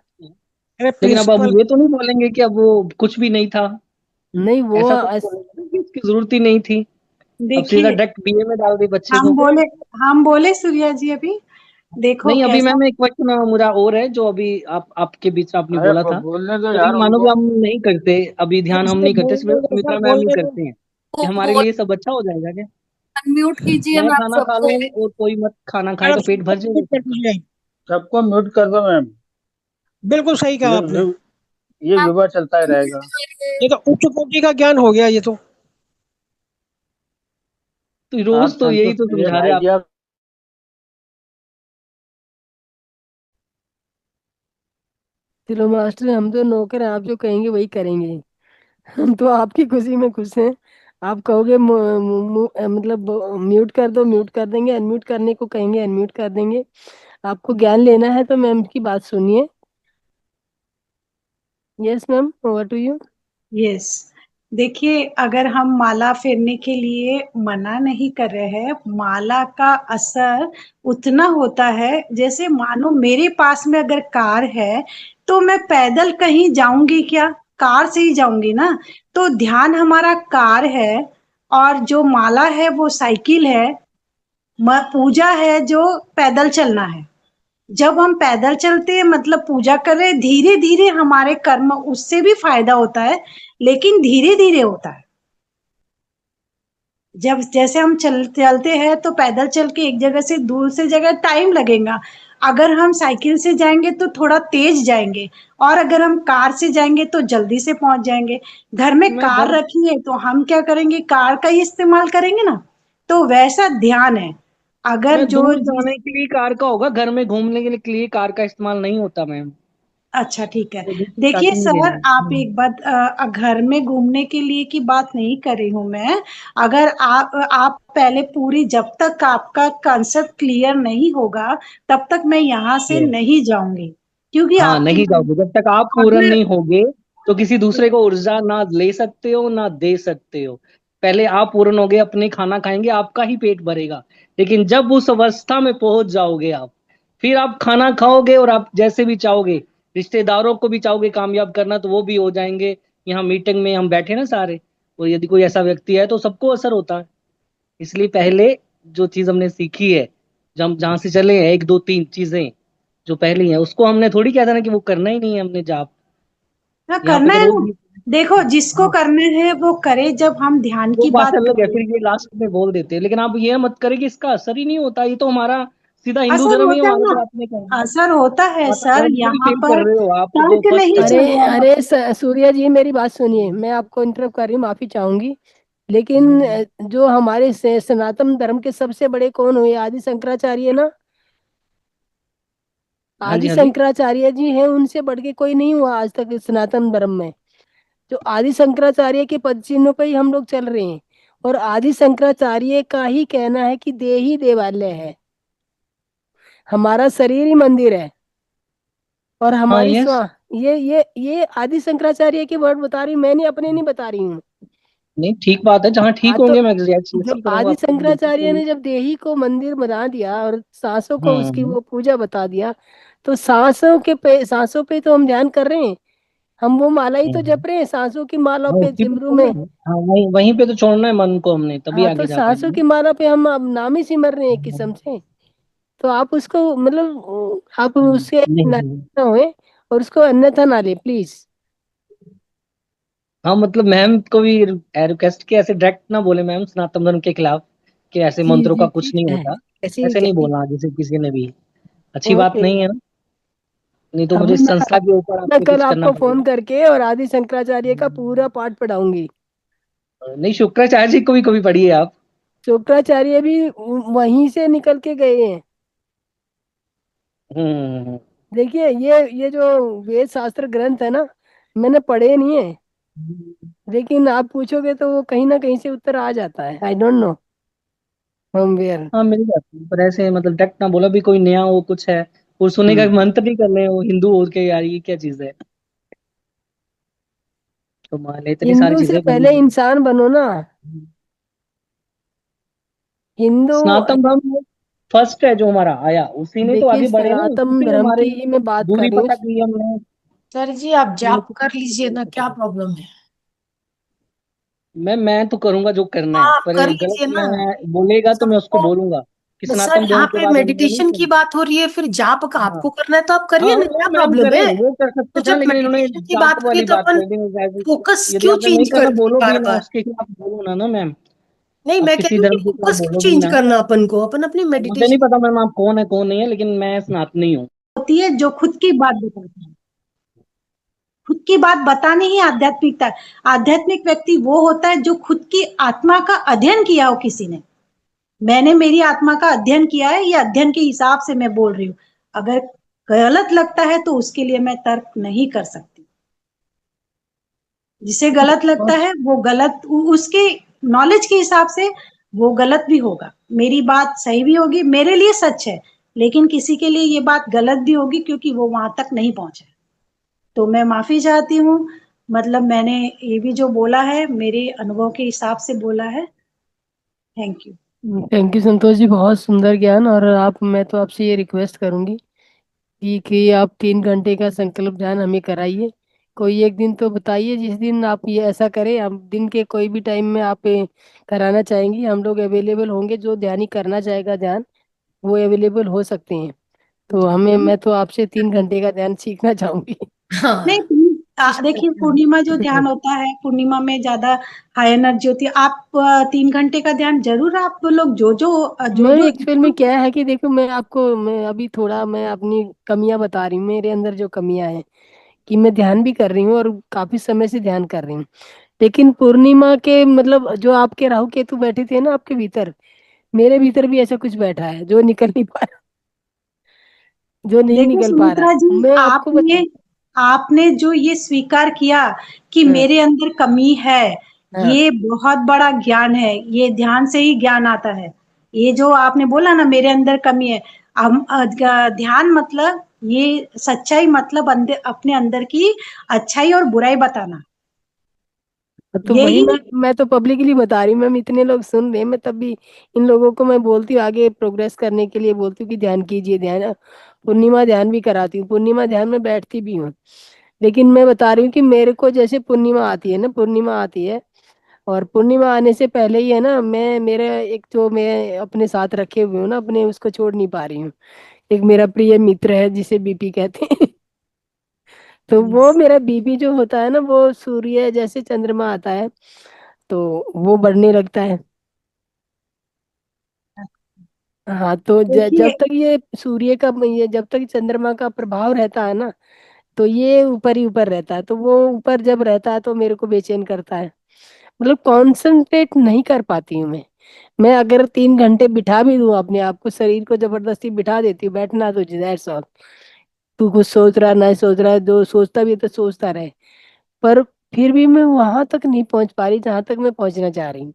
अरे लेकिन अब हम प्रिंसिपल ये तो नहीं बोलेंगे कि अब वो कुछ भी नहीं था, नहीं वो ऐसा तो नहीं बोलेंगे ना कि उसकी जरूरत ही नहीं थी, अब सीधा देखिए डायरेक्ट बीए में डाल दे बच्चे हम को। बोले हम बोले सूर्या जी अभी देखो नहीं, अभी कैसा। मैम एक क्वेश्चन मेरा और है, जो अभी आपके बीच में आपने अरे बोला था। बोलने दो अभी यार मानो कि उनको। हम नहीं करते, अभी ध्यान हम सर नहीं करते, बोलने सिर्फ दो, सुमित्रा सर मैम ही बोलने दो। करते हैं, कि वो हमारे बोल, लिए सब अच्छा हो जाएगा क्या? अनम्यूट कीजिए मैं मैम खाना खा सबको। लूं और कोई मत खाना खाए मैडम तो पेट सबको भर जाएगा म्यूट कर क्या? दीजिए। सबको म्यूट कर दो मैम। बिल्कुल सही कहा ये आपने। ये मैम विवाद चलता ही रहेगा। ये तो उच्च कोटि का ज्ञान हो गया ये तो। तो आप रोज तो यही संतुष्ट तो रहिए समझा रहे भाई आप। जी आप। चलो मास्टर, हम तो नौकर हैं, आप जो कहेंगे वही करेंगे। हम तो आपकी खुशी में खुश हैं। आप कहोगे मतलब म्यूट कर दो, म्यूट कर देंगे, अनम्यूट करने को कहेंगे अनम्यूट कर देंगे। आपको ज्ञान लेना है तो मैम की बात सुनिए। Yes ma'am, over to you. Yes, देखिए अगर हम माला फेरने के लिए मना नहीं कर रहे हैं, माला का असर उतना होता है जैसे मानो मेरे पास में अगर कार है तो मैं पैदल कहीं जाऊंगी क्या, कार से ही जाऊंगी ना। तो ध्यान हमारा कार है और जो माला है वो साइकिल है, पूजा है जो पैदल चलना है। जब हम पैदल चलते हैं मतलब पूजा कर रहे हैं, धीरे धीरे हमारे कर्म, उससे भी फायदा होता है लेकिन धीरे धीरे होता है। जब जैसे हम चलते हैं तो पैदल चल के एक जगह से दूसरी जगह टाइम लगेगा। अगर हम साइकिल से जाएंगे तो थोड़ा तेज जाएंगे, और अगर हम कार से जाएंगे तो जल्दी से पहुंच जाएंगे। घर में मैं कार घर रखी है तो हम क्या करेंगे, कार का ही इस्तेमाल करेंगे ना। तो वैसा ध्यान है। अगर मैं जो दूर जाने के लिए कार का होगा, घर में घूमने के लिए कार का इस्तेमाल नहीं होता मैम। अच्छा ठीक है। तो दूसरी देखिए स्टार्टिंग में सर, देना आप है। एक बात, घर में घूमने के लिए की बात नहीं कर रही हूँ मैं। अगर आप पहले पूरी, जब तक आपका कंसेप्ट क्लियर नहीं होगा तब तक मैं यहाँ से Yes. नहीं जाऊंगी, क्योंकि हाँ, आपकी नहीं जाओगे जब तक आप पूर्ण अगर नहीं होगे, तो किसी दूसरे को ऊर्जा ना ले सकते हो ना दे सकते हो। पहले आप पूर्ण होगे, अपने खाना खाएंगे, आपका ही पेट भरेगा। लेकिन जब उस अवस्था में पहुंच जाओगे आप, फिर आप खाना खाओगे और आप जैसे भी चाहोगे, रिश्तेदारों को भी चाहोगे कामयाब करना तो वो भी हो जाएंगे। यहाँ मीटिंग में हम बैठे ना सारे, और यदि कोई ऐसा व्यक्ति है तो सबको असर होता है। इसलिए पहले जो चीज हमने सीखी है, जब हम जहां से चले हैं, एक दो तीन चीजें जो पहली है, उसको हमने थोड़ी कहा था ना कि वो करना ही नहीं है हमने जाप। ना यहाँ पे करना तो है रोज ना। भी। देखो जिसको हाँ, करना है वो करे, जब हम ध्यान वो की बात बात अलग है, करें। फिर ये लास्ट में बोल देते हैं, लेकिन आप ये मत करें कि इसका असर ही नहीं होता, ये तो हमारा सीधा हिंदू असर धर्म ही होता है हमारे ना, पे आपने कर असर होता है आप सर, एंट्री यहाँ फील कर पर रहे हो आप जो तर्क फर्स्ट नहीं टाइम अरे चल रहा है। अरे सूर्या जी मेरी बात सुनिए, मैं आपको इंटरप्ट कर रही हूँ, माफी चाहूंगी, लेकिन जो हमारे सनातन धर्म के सबसे बड़े कौन हुए, आदि शंकराचार्य ना, हाँ जी आदि हाँ जी। शंकराचार्य जी हैं, उनसे बढ़ के कोई नहीं हुआ आज तक इस सनातन धर्म में। जो आदि शंकराचार्य के पद चिन्हों पे ही हम लोग चल रहे हैं, और आदि शंकराचार्य का ही कहना है कि देह ही देवालय है, हमारा शरीर ही मंदिर है, और हाँ हमारी यस। ये आदि शंकराचार्य के वर्ड बता रही हूँ, मैंने अपने नहीं बता रही हूँ। नहीं ठीक बात है, जहाँ ठीक हाँ, तो होंगे मैं जब एक्सेप्ट करूंगा आदि आपको बिल्कुल शंकराचार्य सही। ने जब देही को मंदिर बना दिया और सांसों को उसकी हम्म। वो पूजा बता दिया, तो सांसों पे तो हम ध्यान कर रहे हैं, हम वो माला ही तो हम्म। जप रहे हैं, सांसों की माला हाँ पे उसी पे सिमरू छोड़ना में। है, हाँ वहीं वहीं पे तो छोड़ना है मन को हमने, तभी हाँ, तो आगे जा सांसों पाएंगे। की माला पे हम अब नाम ही सिमर रहे हैं एक किस्म से। तो आप उसको मतलब आप उसके नहीं नहीं। ना हुए, और उसको अन्यथा ना ले प्लीज। हाँ मतलब मैम को भी रिक्वेस्ट कि ऐसे डायरेक्ट ना बोले मैम सनातन धर्म के खिलाफ, कि ऐसे जी मंत्रों जी का कुछ ठीक नहीं है, होता। ऐसी ऐसे नहीं कैसी। बोलना किसी किसी ने भी, अच्छी बात ओके, नहीं है ना। नहीं तो अब मुझे इस मैं संस्था के ऊपर मैं आपके कल कुछ करना आपको फोन पड़ेगा। करके और आदि शंकराचार्य का पूरा पाठ पढ़ाऊंगी। नहीं शुक्राचार्य जी को भी कभी पढ़िए आप। शुक्राचार्य भी वहीं से निकल के गए हैं। हम्म। देखिए ये जो वेद शास्त्र ग्रंथ है ना, मैंने पढ़े नहीं है, लेकिन आप पूछोगे तो वो कहीं ना कहीं से उत्तर आ जाता है, I don't know from where. हाँ मिल जाती है, पर ऐसे मतलब डायरेक्ट ना बोला भी कोई नया हो कुछ है, और सुनने का मंत्र नहीं करने हो हिंदू हो के, यार ये क्या चीज है। तो मान ले इतनी सारी हिंदू से चीजें पहले करनी। इंसान बनो ना, हिंदू। सनातन धर्म फर्स्ट है जो हमारा आया, उसी ने तो देखिए आगे बढ़े ना, उसी सनातन पे धर्म हमारे की ही मैं बात कर दूरी रही हूँ। पता की हमने। सर जी आप जाप कर लीजिए ना, क्या प्रॉब्लम है? मैं तो करूंगा जो करना है, हाँ आप पर कर गलत लीजिए ना। मैं बोलेगा तो मैं उसको सबको बोलूंगा कि तो सर सनातन धर्म यहाँ के पे बाद हमने नहीं मेडिटेशन की सुना। बात हो रही है, फिर जाप का हाँ आपको करना है तो आप हाँ करिए ना, वो क्या मैम प्रॉब्लम करे, है? वो कर तो सकते थे, जब लेकिन इन्होंने मेडिटेशन की जाप बात करिए वाली तो बात अपन कर दी वैसे। फोकस यदि क्यों आपने नहीं चेंज करना करते हैं बोलो भी बार ना, बार? उसके खिलाफ बोलो ना ना मैम। नहीं, आप मैं कह किसी रही हूँ कि धर्म के खिलाफ फोकस क्यों बोलो भी चेंज ना। करना अपन को, अपन अपनी मुझे नहीं मेडिटेशन। पता मैम आप कौन है कौन नहीं है, लेकिन मैं सनातनी हूँ। होती है जो खुद की बात बताता है, खुद की बात बताने ही आध्यात्मिकता है। आध्यात्मिक व्यक्ति वो होता है जो खुद की आत्मा का अध्ययन किया हो किसी ने। मैंने मेरी आत्मा का अध्ययन किया है, ये अध्ययन के हिसाब से मैं बोल रही हूँ। अगर गलत लगता है तो उसके लिए मैं तर्क नहीं कर सकती। जिसे गलत लगता है वो गलत, उसके नॉलेज के हिसाब से वो गलत भी होगा, मेरी बात सही भी होगी, मेरे लिए सच है, लेकिन किसी के लिए ये बात गलत भी होगी क्योंकि वो वहां तक नहीं पहुंचे। तो मैं माफी चाहती हूँ, मतलब मैंने ये भी जो बोला है मेरे अनुभव के हिसाब से बोला है। Thank you. Thank you Santosh ji, बहुत सुंदर ज्ञान। और आप, मैं तो आपसे ये रिक्वेस्ट करूंगी कि आप 3 घंटे का संकल्प ध्यान हमें कराइए। कोई एक दिन तो बताइए जिस दिन आप ये ऐसा करें, हम दिन के कोई भी टाइम में आप कराना चाहेंगी, हम लोग अवेलेबल होंगे, जो ध्यान ही करना चाहेगा ध्यान वो अवेलेबल हो सकते हैं। तो मैं तो आपसे 3 घंटे का ध्यान सीखना चाहूंगी। नहीं हाँ देखिए, पूर्णिमा जो ध्यान होता है, पूर्णिमा में ज्यादा हाई एनर्जी होती है। आप 3 घंटे का ध्यान जरूर, आप लोग जो जो जो मैं जो एक्चुअल में क्या है कि देखो, मैं अभी थोड़ा मैं अपनी कमियां बता रही हूँ, मेरे अंदर जो कमियां हैं, कि मैं ध्यान भी कर रही हूँ और काफी समय से ध्यान कर रही हूँ, लेकिन पूर्णिमा के मतलब जो आपके राहु केतु बैठे थे ना आपके भीतर, मेरे भीतर भी ऐसा कुछ बैठा है जो निकल नहीं पा रहा, जो नहीं देखिए निकल पा रहा सुमित्रा है, जी, मैं आपको आपने आपने जो ये स्वीकार किया कि हाँ, मेरे अंदर कमी है, हाँ। ये बहुत बड़ा ज्ञान है। ये ध्यान से ही ज्ञान आता है। ये जो आपने बोला ना मेरे अंदर कमी है, ध्यान मतलब ये सच्चाई, मतलब अपने अंदर की अच्छाई और बुराई बताना, तो वही यही। मैं तो पब्लिकली बता रही हूँ मैम, इतने लोग सुन रहे हैं, मैं तब भी इन लोगों को मैं बोलती हूँ आगे प्रोग्रेस करने के लिए, बोलती हूँ कि ध्यान कीजिए, ध्यान पूर्णिमा ध्यान भी कराती हूँ, पूर्णिमा ध्यान में बैठती भी हूँ। लेकिन मैं बता रही हूँ कि मेरे को जैसे पूर्णिमा आती है ना, पूर्णिमा आती है, और पूर्णिमा आने से पहले ही है ना, मैं मेरा एक जो मैं अपने साथ रखे हुए हूँ ना अपने, उसको छोड़ नहीं पा रही हूँ। एक मेरा प्रिय मित्र है जिसे बीपी कहते हैं। तो वो मेरा बीपी जो होता है ना, वो सूर्य जैसे चंद्रमा आता है तो वो बढ़ने लगता है। हाँ तो देखिए जब तक ये सूर्य का, ये जब तक चंद्रमा का प्रभाव रहता है ना, तो ये ऊपर ही ऊपर रहता है, तो वो ऊपर जब रहता है तो मेरे को बेचैन करता है। मतलब कॉन्सेंट्रेट नहीं कर पाती हूँ मैं अगर 3 घंटे बिठा भी दूं अपने आप को, शरीर को जबरदस्ती बिठा देती हूँ बैठना, तो दैट्स ऑल। तू कुछ सोच रहा नहीं सोच रहा है, जो सोचता भी है तो सोचता रहे। पर फिर भी मैं वहां तक नहीं पहुंच पा रही जहां तक मैं पहुंचना चाह रही हूँ।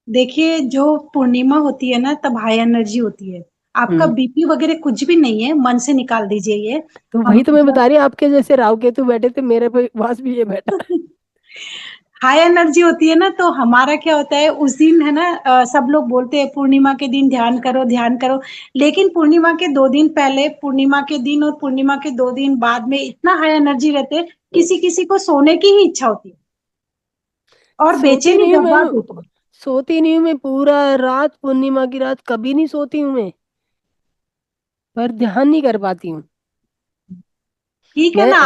देखिए, जो पूर्णिमा होती है ना, तब हाई एनर्जी होती है। आपका हम्म। बीपी वगैरह कुछ भी नहीं है, मन से निकाल दीजिए ये। तो हम वही तो मैं बता रही हूँ, आपके जैसे राहु केतु बैठे थे मेरे पास भी ये बैठा है। हाई एनर्जी होती है ना, तो हमारा क्या होता है उस दिन, है ना, सब लोग बोलते हैं पूर्णिमा के दिन ध्यान करो ध्यान करो। लेकिन पूर्णिमा के 2 दिन पहले, पूर्णिमा के दिन और पूर्णिमा के 2 दिन बाद में इतना हाई एनर्जी रहते हैं, किसी किसी को सोने की ही इच्छा होती है और सोती बेचैनी नहीं हूँ दबा देती मैं, है। सोती नहीं हूँ मैं पूरा रात, पूर्णिमा की रात कभी नहीं सोती हूँ मैं, पर ध्यान नहीं कर पाती हूँ ठीक है मैं। ना,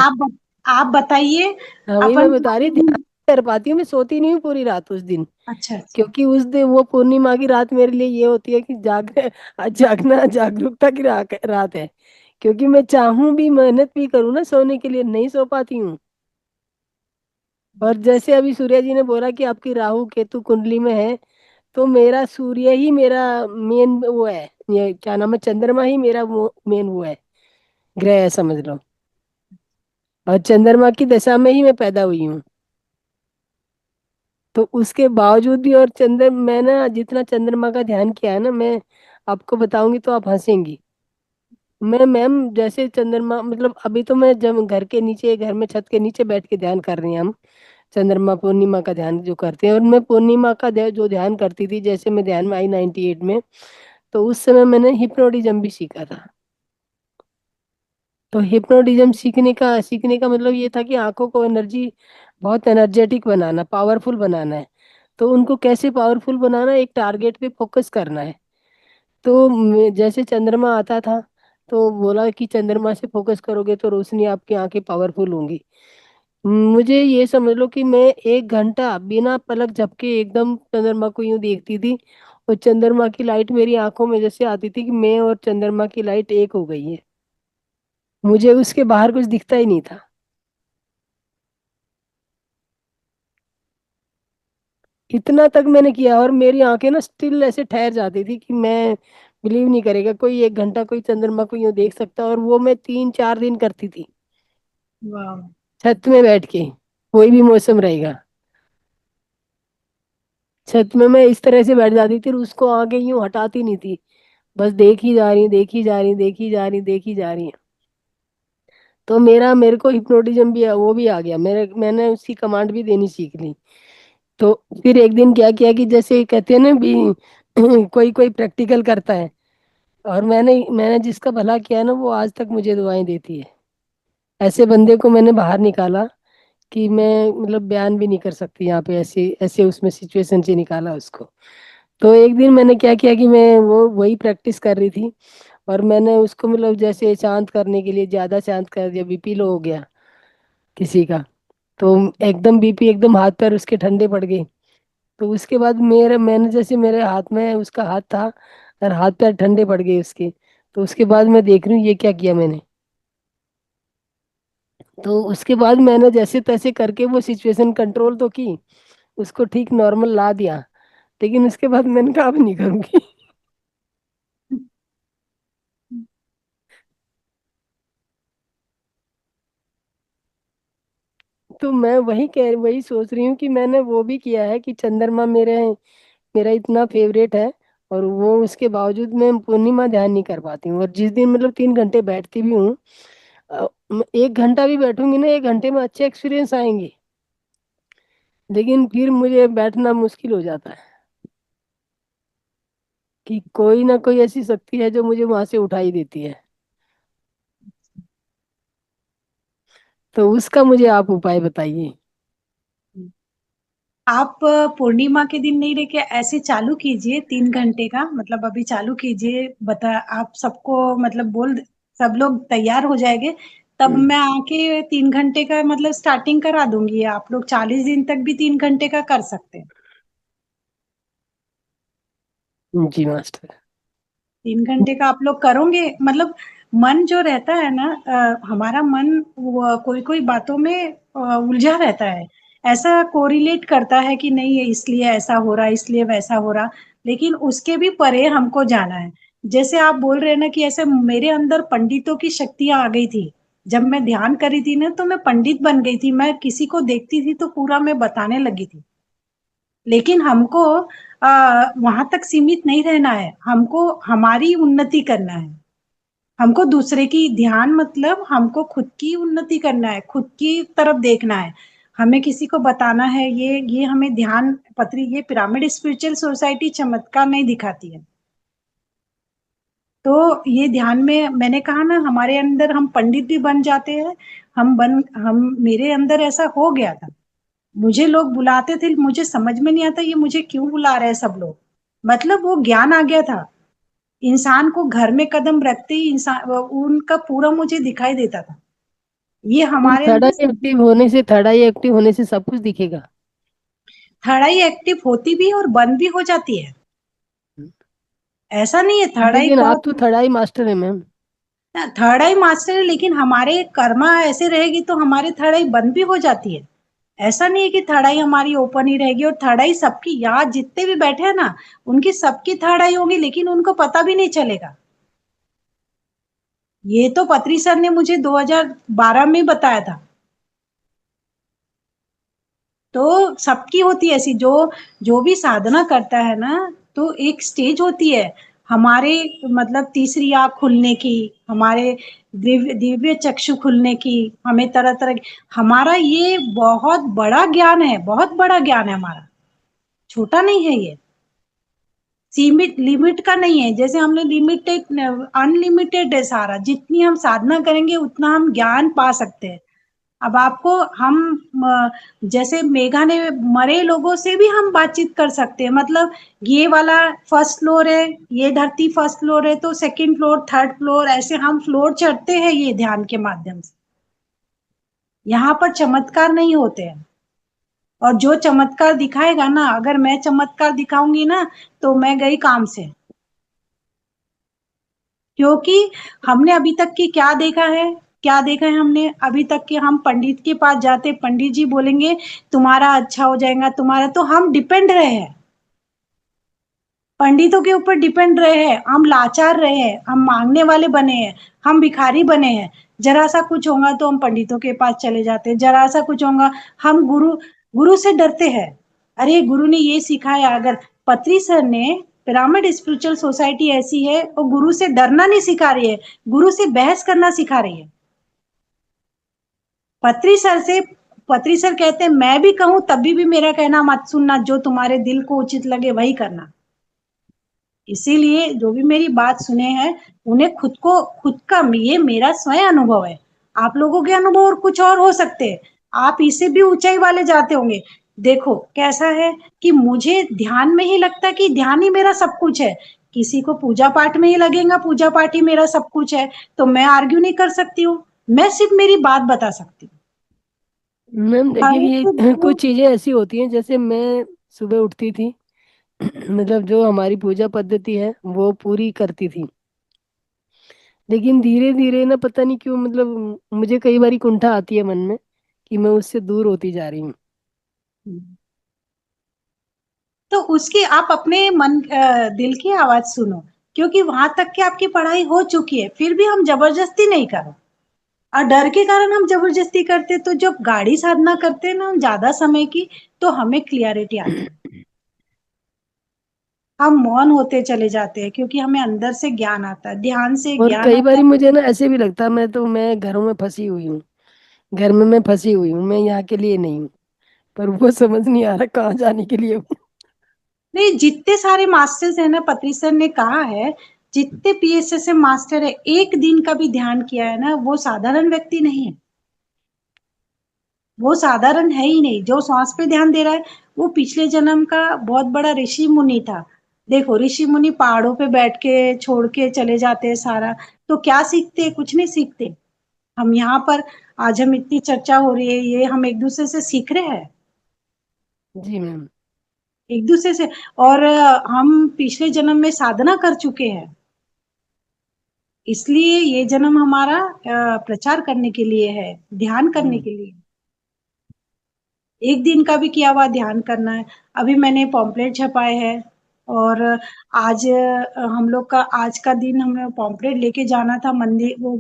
आप बताइए। हाँ वही मैं अपन बता रही, ध्यान नहीं कर पाती हूँ मैं, सोती नहीं हूँ पूरी रात उस दिन। अच्छा अच्छा। क्योंकि उस दिन वो पूर्णिमा की रात मेरे लिए ये होती है कि जागना जागरूकता की रात है। क्योंकि मैं चाहूं भी, मेहनत भी करूँ ना सोने के लिए, नहीं सो पाती हूँ। और जैसे अभी सूर्य जी ने बोला कि आपकी राहु केतु कुंडली में है, तो मेरा सूर्य ही मेरा मेन वो है, ये क्या नाम है, चंद्रमा ही मेरा वो मेन वो है, ग्रह है समझ लो। और चंद्रमा की दशा में ही मैं पैदा हुई हूँ। तो उसके बावजूद भी, और मैंने जितना चंद्रमा का ध्यान किया है ना, मैं आपको बताऊंगी तो आप हंसेंगी। मैं मैम जैसे चंद्रमा, मतलब अभी तो मैं जब घर के नीचे, घर में छत के नीचे बैठ के ध्यान कर रही हैं हम, चंद्रमा पूर्णिमा का ध्यान जो करते हैं। और मैं पूर्णिमा का जो ध्यान करती थी, जैसे मैं ध्यान में आई 98 में, तो उस समय मैंने हिप्नोटिज्म भी सीखा था। तो हिप्नोटिज्म सीखने का मतलब ये था कि आंखों को एनर्जी, बहुत एनर्जेटिक बनाना, पावरफुल बनाना है। तो उनको कैसे पावरफुल बनाना, एक टारगेट पे फोकस करना है। तो जैसे चंद्रमा आता था, तो बोला कि चंद्रमा से फोकस करोगे तो रोशनी, आपकी आंखें पावरफुल होंगी। मुझे ये समझ लो कि मैं 1 घंटा बिना पलक झपके एकदम चंद्रमा को यूं देखती थी, और चंद्रमा की लाइट मेरी आंखों में जैसे आती थी कि मैं और चंद्रमा की लाइट एक हो गई है। मुझे उसके बाहर कुछ दिखता ही नहीं था। इतना तक मैंने किया, और मेरी आंखें ना स्टिल ऐसे ठहर जाती थी कि मैं, बिलीव नहीं करेगा कोई, 1 घंटा कोई चंद्रमा को यूं देख सकता, और वो मैं 3-4 दिन करती थी वाह। छत में बैठ के, कोई भी मौसम रहेगा। छत में मैं इस तरह से बैठ जाती थी, और उसको आगे यूं हटाती नहीं थी, बस देखी जा रही, देखी जा रही, देखी जा रही, देखी जा रही। तो मेरे को हिप्नोटिज्म भी वो भी आ गया, मैंने उसकी कमांड भी देनी सीख ली। तो फिर एक दिन क्या किया कि जैसे कहते हैं ना भी कोई कोई प्रैक्टिकल करता है, और मैंने जिसका भला किया ना, वो आज तक मुझे दुआएं देती है। ऐसे बंदे को मैंने बाहर निकाला कि मैं मतलब बयान भी नहीं कर सकती यहाँ पे, ऐसे ऐसे उसमें सिचुएशन से निकाला उसको। तो एक दिन मैंने क्या किया कि मैं वो वही प्रैक्टिस कर रही थी, और मैंने उसको मतलब जैसे शांत करने के लिए ज्यादा शांत कर दिया, बीपी लो हो गया किसी का, तो एकदम बीपी, एकदम हाथ पैर उसके ठंडे पड़ गए। तो उसके बाद मैंने जैसे, मेरे हाथ में उसका हाथ था, और हाथ पैर ठंडे पड़ गए उसके। तो उसके बाद मैं देख रही हूँ ये क्या किया मैंने। तो उसके बाद मैंने जैसे तैसे करके वो सिचुएशन कंट्रोल तो की, उसको ठीक नॉर्मल ला दिया। लेकिन उसके बाद मैंने कहा अब नहीं करूंगी। तो मैं वही सोच रही हूँ कि मैंने वो भी किया है कि चंद्रमा मेरा इतना फेवरेट है, और वो उसके बावजूद मैं पूर्णिमा ध्यान नहीं कर पाती हूँ। और जिस दिन मतलब 3 घंटे बैठती भी हूँ, 1 घंटा भी बैठूंगी ना, 1 घंटे में अच्छे एक्सपीरियंस आएंगे, लेकिन फिर मुझे बैठना मुश्किल हो जाता है कि कोई ना कोई ऐसी शक्ति है जो मुझे वहां से उठाई देती है। तो उसका मुझे आप उपाय बताइए। आप पूर्णिमा के दिन नहीं लेके ऐसे चालू कीजिए, 3 घंटे का मतलब अभी चालू कीजिए, बता आप सबको, मतलब सब लोग तैयार हो जाएंगे, तब मैं आके 3 घंटे का मतलब स्टार्टिंग करा दूंगी। आप लोग 40 दिन तक भी 3 घंटे का कर सकते हैं। जी मास्टर। 3 घंटे का आप लोग करोगे, मतलब मन जो रहता है ना, हमारा मन कोई कोई बातों में उलझा रहता है, ऐसा कोरिलेट करता है कि नहीं ये इसलिए ऐसा हो रहा, इसलिए वैसा हो रहा, लेकिन उसके भी परे हमको जाना है। जैसे आप बोल रहे हैं ना कि ऐसे मेरे अंदर पंडितों की शक्तियां आ गई थी, जब मैं ध्यान करी थी ना तो मैं पंडित बन गई थी, मैं किसी को देखती थी तो पूरा मैं बताने लगी थी। लेकिन हमको वहां तक सीमित नहीं रहना है, हमको हमारी उन्नति करना है, हमको दूसरे की ध्यान, मतलब हमको खुद की उन्नति करना है, खुद की तरफ देखना है, हमें किसी को बताना है। ये हमें ध्यान पत्री, ये पिरामिड स्पिरिचुअल सोसाइटी चमत्कार नहीं दिखाती है। तो ये ध्यान में मैंने कहा ना, हमारे अंदर हम पंडित भी बन जाते हैं, हम मेरे अंदर ऐसा हो गया था। मुझे लोग बुलाते थे, मुझे समझ में नहीं आता ये मुझे क्यों बुला रहे हैं सब लोग, मतलब वो ज्ञान आ गया था। इंसान को घर में कदम रखते ही इंसान उनका पूरा मुझे दिखाई देता था। ये हमारे अंदर थर्ड आई एक्टिव होने से सब कुछ दिखेगा। थर्ड आई एक्टिव होती भी है और बंद भी हो जाती है, ऐसा नहीं है थर्ड आई लेकिन आप बहुत। तो थर्ड आई मास्टर है मैम। थर्ड आई मास्टर है, लेकिन हमारे कर्मा ऐसे रहेगी तो हमारे थर्ड आई बंद भी हो जाती है। ऐसा नहीं है कि थर्ड आई हमारी ओपन ही रहेगी, और थर्ड आई सबकी, यहाँ जितने भी बैठे हैं ना उनकी सबकी थर्ड आई होगी, लेकिन उनको पता भी नहीं चलेगा। ये तो पत्री सर ने मुझे 2012 में बताया था। तो सबकी होती है ऐसी, जो जो भी साधना करता है ना, तो एक स्टेज होती है हमारे, मतलब तीसरी आंख खुलने की, हमारे दिव्य दिव्य चक्षु खुलने की, हमें तरह तरह की, हमारा ये बहुत बड़ा ज्ञान है, बहुत बड़ा ज्ञान है हमारा, छोटा नहीं है ये, सीमित लिमिट का नहीं है। जैसे हमने लिमिटेड, अनलिमिटेड है सारा, जितनी हम साधना करेंगे उतना हम ज्ञान पा सकते हैं। अब आपको हम जैसे मेघा ने, मरे लोगों से भी हम बातचीत कर सकते हैं, मतलब ये वाला फर्स्ट फ्लोर है, ये धरती फर्स्ट फ्लोर है, तो सेकंड फ्लोर, थर्ड फ्लोर, ऐसे हम फ्लोर चढ़ते हैं ये ध्यान के माध्यम से। यहाँ पर चमत्कार नहीं होते हैं, और जो चमत्कार दिखाएगा ना, अगर मैं चमत्कार दिखाऊंगी ना तो मैं गई काम से, क्योंकि हमने अभी तक की क्या देखा है, क्या देखा है हमने अभी तक कि हम पंडित के पास जाते, पंडित जी बोलेंगे तुम्हारा अच्छा हो जाएगा तुम्हारा, तो हम डिपेंड रहे हैं, पंडितों के ऊपर डिपेंड रहे हैं, हम लाचार रहे हैं, हम मांगने वाले बने हैं, हम भिखारी बने हैं। जरा सा कुछ होगा तो हम पंडितों के पास चले जाते हैं, जरा सा कुछ होगा हम गुरु गुरु से डरते हैं। अरे गुरु ने ये सिखाया, अगर पत्री सर ने, पिरामिड स्पिरिचुअल सोसाइटी ऐसी है, वो गुरु से डरना नहीं सिखा रही है, गुरु से बहस करना सिखा रही है। पत्री सर से, पत्री सर कहते हैं मैं भी कहूं तभी भी मेरा कहना मत सुनना, जो तुम्हारे दिल को उचित लगे वही करना। इसीलिए जो भी मेरी बात सुने हैं, उन्हें खुद का, ये मेरा स्वयं अनुभव है, आप लोगों के अनुभव और कुछ और हो सकते हैं, आप इससे भी ऊंचाई वाले जाते होंगे। देखो कैसा है कि मुझे ध्यान में ही लगता कि ध्यान ही मेरा सब कुछ है, किसी को पूजा पाठ में ही लगेगा पूजा पाठ ही मेरा सब कुछ है, तो मैं आर्ग्यू नहीं कर सकती हूँ, मैं सिर्फ मेरी बात बता सकती हूँ। मैम देखिए, हर एक ये कुछ चीजें ऐसी होती हैं, जैसे मैं सुबह उठती थी मतलब जो हमारी पूजा पद्धति है वो पूरी करती थी, लेकिन धीरे धीरे ना पता नहीं क्यों, मतलब मुझे कई बारी कुंठा आती है मन में कि मैं उससे दूर होती जा रही हूँ। तो उसकी आप अपने मन, दिल की आवाज सुनो, क्योंकि वहां तक की आपकी पढ़ाई हो चुकी है, फिर भी हम जबरदस्ती नहीं करो, और डर के कारण हम जबरदस्ती करते, तो जब गाढ़ी साधना करते हैं ना हम ज्यादा समय की, तो हमें क्लियरिटी आती है, हम मौन होते चले जाते हैं, क्योंकि हमें अंदर से ज्ञान आता है, ध्यान से और ज्ञान कई आता बारी है। मुझे ना ऐसे भी लगता है मैं घरों में फंसी हुई हूँ, घर में मैं फंसी हुई हूँ, मैं यहाँ के लिए नहीं हूँ, पर वो समझ नहीं आ रहा कहाँ जाने के लिए हूँ। नहीं, जितने सारे मास्टर्स है ना, पत्री सर ने कहा है, जितने पीएसएसएम मास्टर है, एक दिन का भी ध्यान किया है ना, वो साधारण व्यक्ति नहीं है, वो साधारण है ही नहीं। जो श्वास पे ध्यान दे रहा है, वो पिछले जन्म का बहुत बड़ा ऋषि मुनि था। देखो ऋषि मुनि पहाड़ों पे बैठ के छोड़ के चले जाते हैं सारा, तो क्या सीखते हैं, कुछ नहीं सीखते। हम यहाँ पर, आज हम इतनी चर्चा हो रही है, ये हम एक दूसरे से सीख रहे हैं। जी मैम। एक दूसरे से। और हम पिछले जन्म में साधना कर चुके हैं, इसलिए ये जन्म हमारा प्रचार करने के लिए है, ध्यान करने के लिए। एक दिन का भी किया हुआ ध्यान करना है। अभी मैंने पॉम्पलेट छपाए हैं, और आज हम लोग का आज का दिन हमें पॉम्पलेट लेके जाना था मंदिर, वो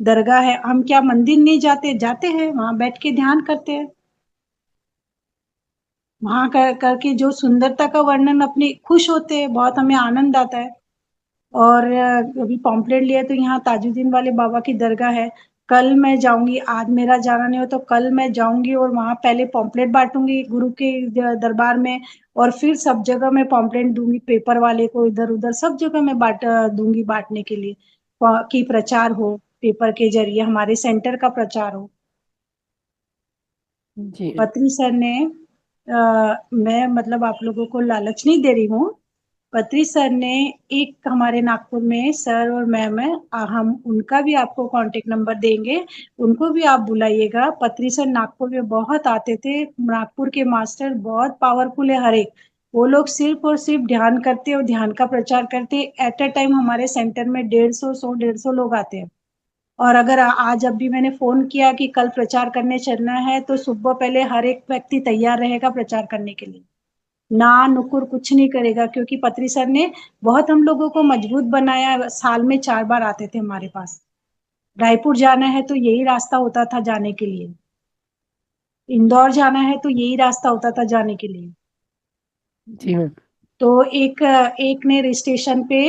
दरगाह है। हम क्या मंदिर नहीं जाते? जाते हैं, वहां बैठ के ध्यान करते हैं। वहां करके जो सुंदरता का वर्णन अपनी खुश होते हैं, बहुत हमें आनंद आता है। और अभी पॉम्पलेट लिया तो यहाँ ताजुद्दीन वाले बाबा की दरगाह है। कल मैं जाऊंगी, आज मेरा जाना नहीं हो तो कल मैं जाऊंगी, और वहां पहले पॉम्पलेट बांटूंगी गुरु के दरबार में, और फिर सब जगह मैं पॉम्पलेट दूंगी, पेपर वाले को इधर उधर सब जगह मैं दूंगी बांटने के लिए, कि प्रचार हो, पेपर के जरिए हमारे सेंटर का प्रचार हो। जी पत्री सर ने मैं मतलब आप लोगों को लालच नहीं दे रही हूँ। पत्री सर ने एक हमारे नागपुर में सर और मैम है, हम उनका भी आपको कांटेक्ट नंबर देंगे, उनको भी आप बुलाइएगा। पत्री सर नागपुर में बहुत आते थे, नागपुर के मास्टर बहुत पावरफुल है हर एक। वो लोग सिर्फ और सिर्फ ध्यान करते और ध्यान का प्रचार करते। एट अ टाइम हमारे सेंटर में 150 लोग आते हैं। और अगर आज अभी मैंने फोन किया कि कल प्रचार करने चलना है, तो सुबह पहले हर एक व्यक्ति तैयार रहेगा प्रचार करने के लिए, ना नुकुर कुछ नहीं करेगा, क्योंकि पत्री सर ने बहुत हम लोगों को मजबूत बनाया। साल में 4 बार आते थे हमारे पास। रायपुर जाना है तो यही रास्ता होता था जाने के लिए, इंदौर जाना है तो यही रास्ता होता था जाने के लिए। जी मैम। तो एक एक ने स्टेशन पे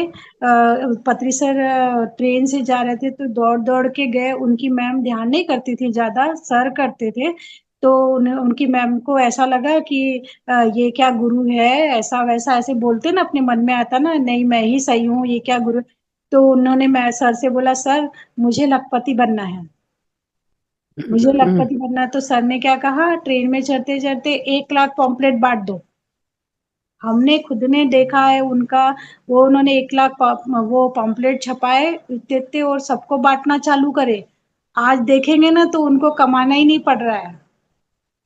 पत्री सर ट्रेन से जा रहे थे, तो दौड़ दौड़ के गए। उनकी मैम ध्यान नहीं करती थी ज्यादा, सर करते थे। तो उनकी मैम को ऐसा लगा कि ये क्या गुरु है, ऐसा वैसा ऐसे बोलते ना, अपने मन में आता ना, नहीं मैं ही सही हूँ, ये क्या गुरु। तो उन्होंने मैं सर से बोला, सर मुझे लखपति बनना है, मुझे लखपति बनना है। तो सर ने क्या कहा, ट्रेन में चढ़ते चढ़ते 1 लाख पॉम्पलेट बांट दो। हमने खुद ने देखा है उनका, वो उन्होंने 1 लाख वो पॉम्पलेट छपाए इतने इतने, और सबको बांटना चालू करे। आज देखेंगे ना तो उनको कमाना ही नहीं पड़ रहा है,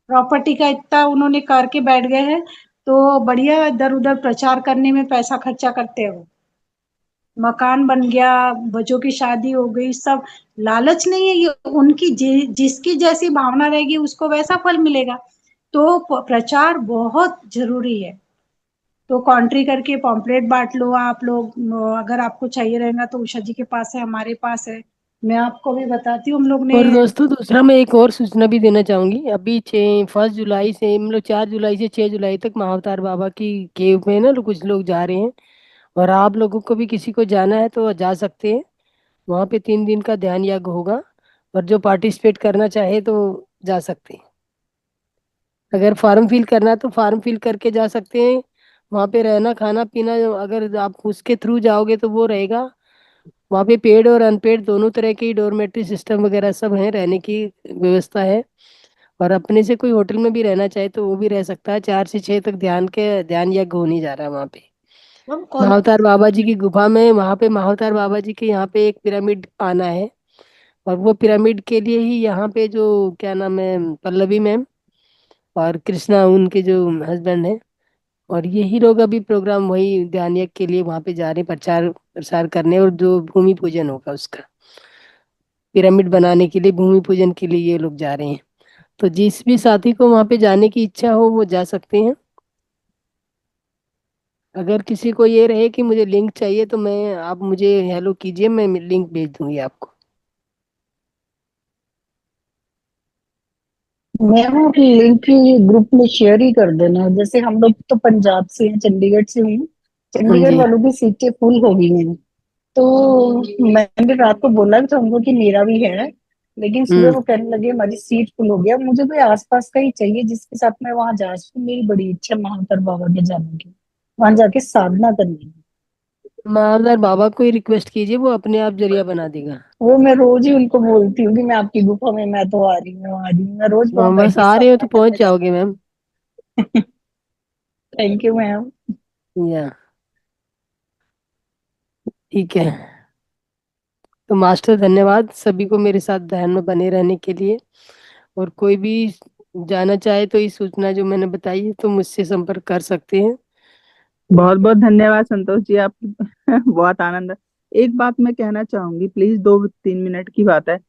प्रॉपर्टी का इतना उन्होंने करके बैठ गए हैं। तो बढ़िया इधर उधर प्रचार करने में पैसा खर्चा करते हो, मकान बन गया, बच्चों की शादी हो गई, सब। लालच नहीं है ये, उनकी जिसकी जैसी भावना रहेगी उसको वैसा फल मिलेगा। तो प्रचार बहुत जरूरी है। तो कॉन्ट्री करके पॉम्पलेट बांट लो आप लोग। अगर आपको चाहिए रहेगा तो उषा जी के पास है, हमारे पास है। मैं आपको भी बताती हूँ, हम लोग ने। और दोस्तों दूसरा मैं एक और सूचना भी देना चाहूंगी। अभी 1 जुलाई से मतलब 4 जुलाई से 6 जुलाई तक महाअवतार बाबा की केव में ना कुछ लोग जा रहे हैं, और आप लोगों को भी किसी को जाना है तो जा सकते हैं। वहाँ पे 3 दिन का ध्यान यज्ञ होगा, और जो पार्टिसिपेट करना चाहे तो जा सकते हैं। अगर फॉर्म फिल करना है तो फॉर्म फिल करके जा सकते हैं। वहाँ पे रहना खाना पीना अगर आप उसके थ्रू जाओगे तो वो रहेगा। वहाँ पे पेड और अनपेड दोनों तरह की डोरमेट्री सिस्टम वगैरह सब है, रहने की व्यवस्था है। और अपने से कोई होटल में भी रहना चाहे तो वो भी रह सकता है। 4 से 6 तक ध्यान यज्ञ होने जा रहा है वहाँ पे मैम कौन महाअवतार बाबा जी की गुफा में। वहाँ पे महाअवतार बाबा जी के यहाँ पे एक पिरामिड आना है, और वो पिरामिड के लिए ही यहाँ पे जो क्या नाम है, पल्लवी मैम और कृष्णा उनके जो हस्बैंड हैं, और यही लोग अभी प्रोग्राम वही ध्यान यज्ञ के लिए वहाँ पे जा रहे हैं, प्रचार प्रसार करने। और जो भूमि पूजन होगा उसका, पिरामिड बनाने के लिए भूमि पूजन के लिए ये लोग जा रहे हैं। तो जिस भी साथी को वहाँ पे जाने की इच्छा हो वो जा सकते हैं। अगर किसी को ये रहे कि मुझे लिंक चाहिए तो मैं आप मुझे हेलो कीजिए, मैं लिंक भेज दूंगी आपको। मैम आप लिंक ग्रुप में शेयर ही कर देना। जैसे हम लोग तो पंजाब से हैं, चंडीगढ़ से हैं, हाँ चंडीगढ़ जी। वालों की सीटें फुल हो गई हैं। तो मैंने भी रात को बोला था उनको कि मेरा भी है, लेकिन सुबह हम्म। वो कहने लगे हमारी सीट फुल हो गया। मुझे कोई आसपास का ही चाहिए जिसके साथ मैं वहां जा सकूं। मेरी बड़ी इच्छा है महाकाल बाबा के जाने की, वहां जाके साधना करनी है। महावतार बाबा को ही रिक्वेस्ट कीजिए, वो अपने आप जरिया बना देगा। वो मैं रोज ही उनको बोलती हूँ कि मैं आपकी गुफा में, मैं तो आ रही हूँ, आ रही हूँ। मैं रोज वहां बैठ बस के आ रहे हो साधना तो पहुंच करने जाओगे जाती मैम। हूँ। Thank you ma'am. या ठीक है। तो मास्टर धन्यवाद सभी को मेरे साथ ध्यान में बने रहने के लिए। और कोई भी जाना चाहे तो इस सूचना जो मैंने बताई है तो मुझसे संपर्क कर सकते हैं। बहुत बहुत धन्यवाद संतोष जी, आप बहुत आनंद है। एक बात मैं कहना चाहूंगी प्लीज, 2-3 मिनट की बात है।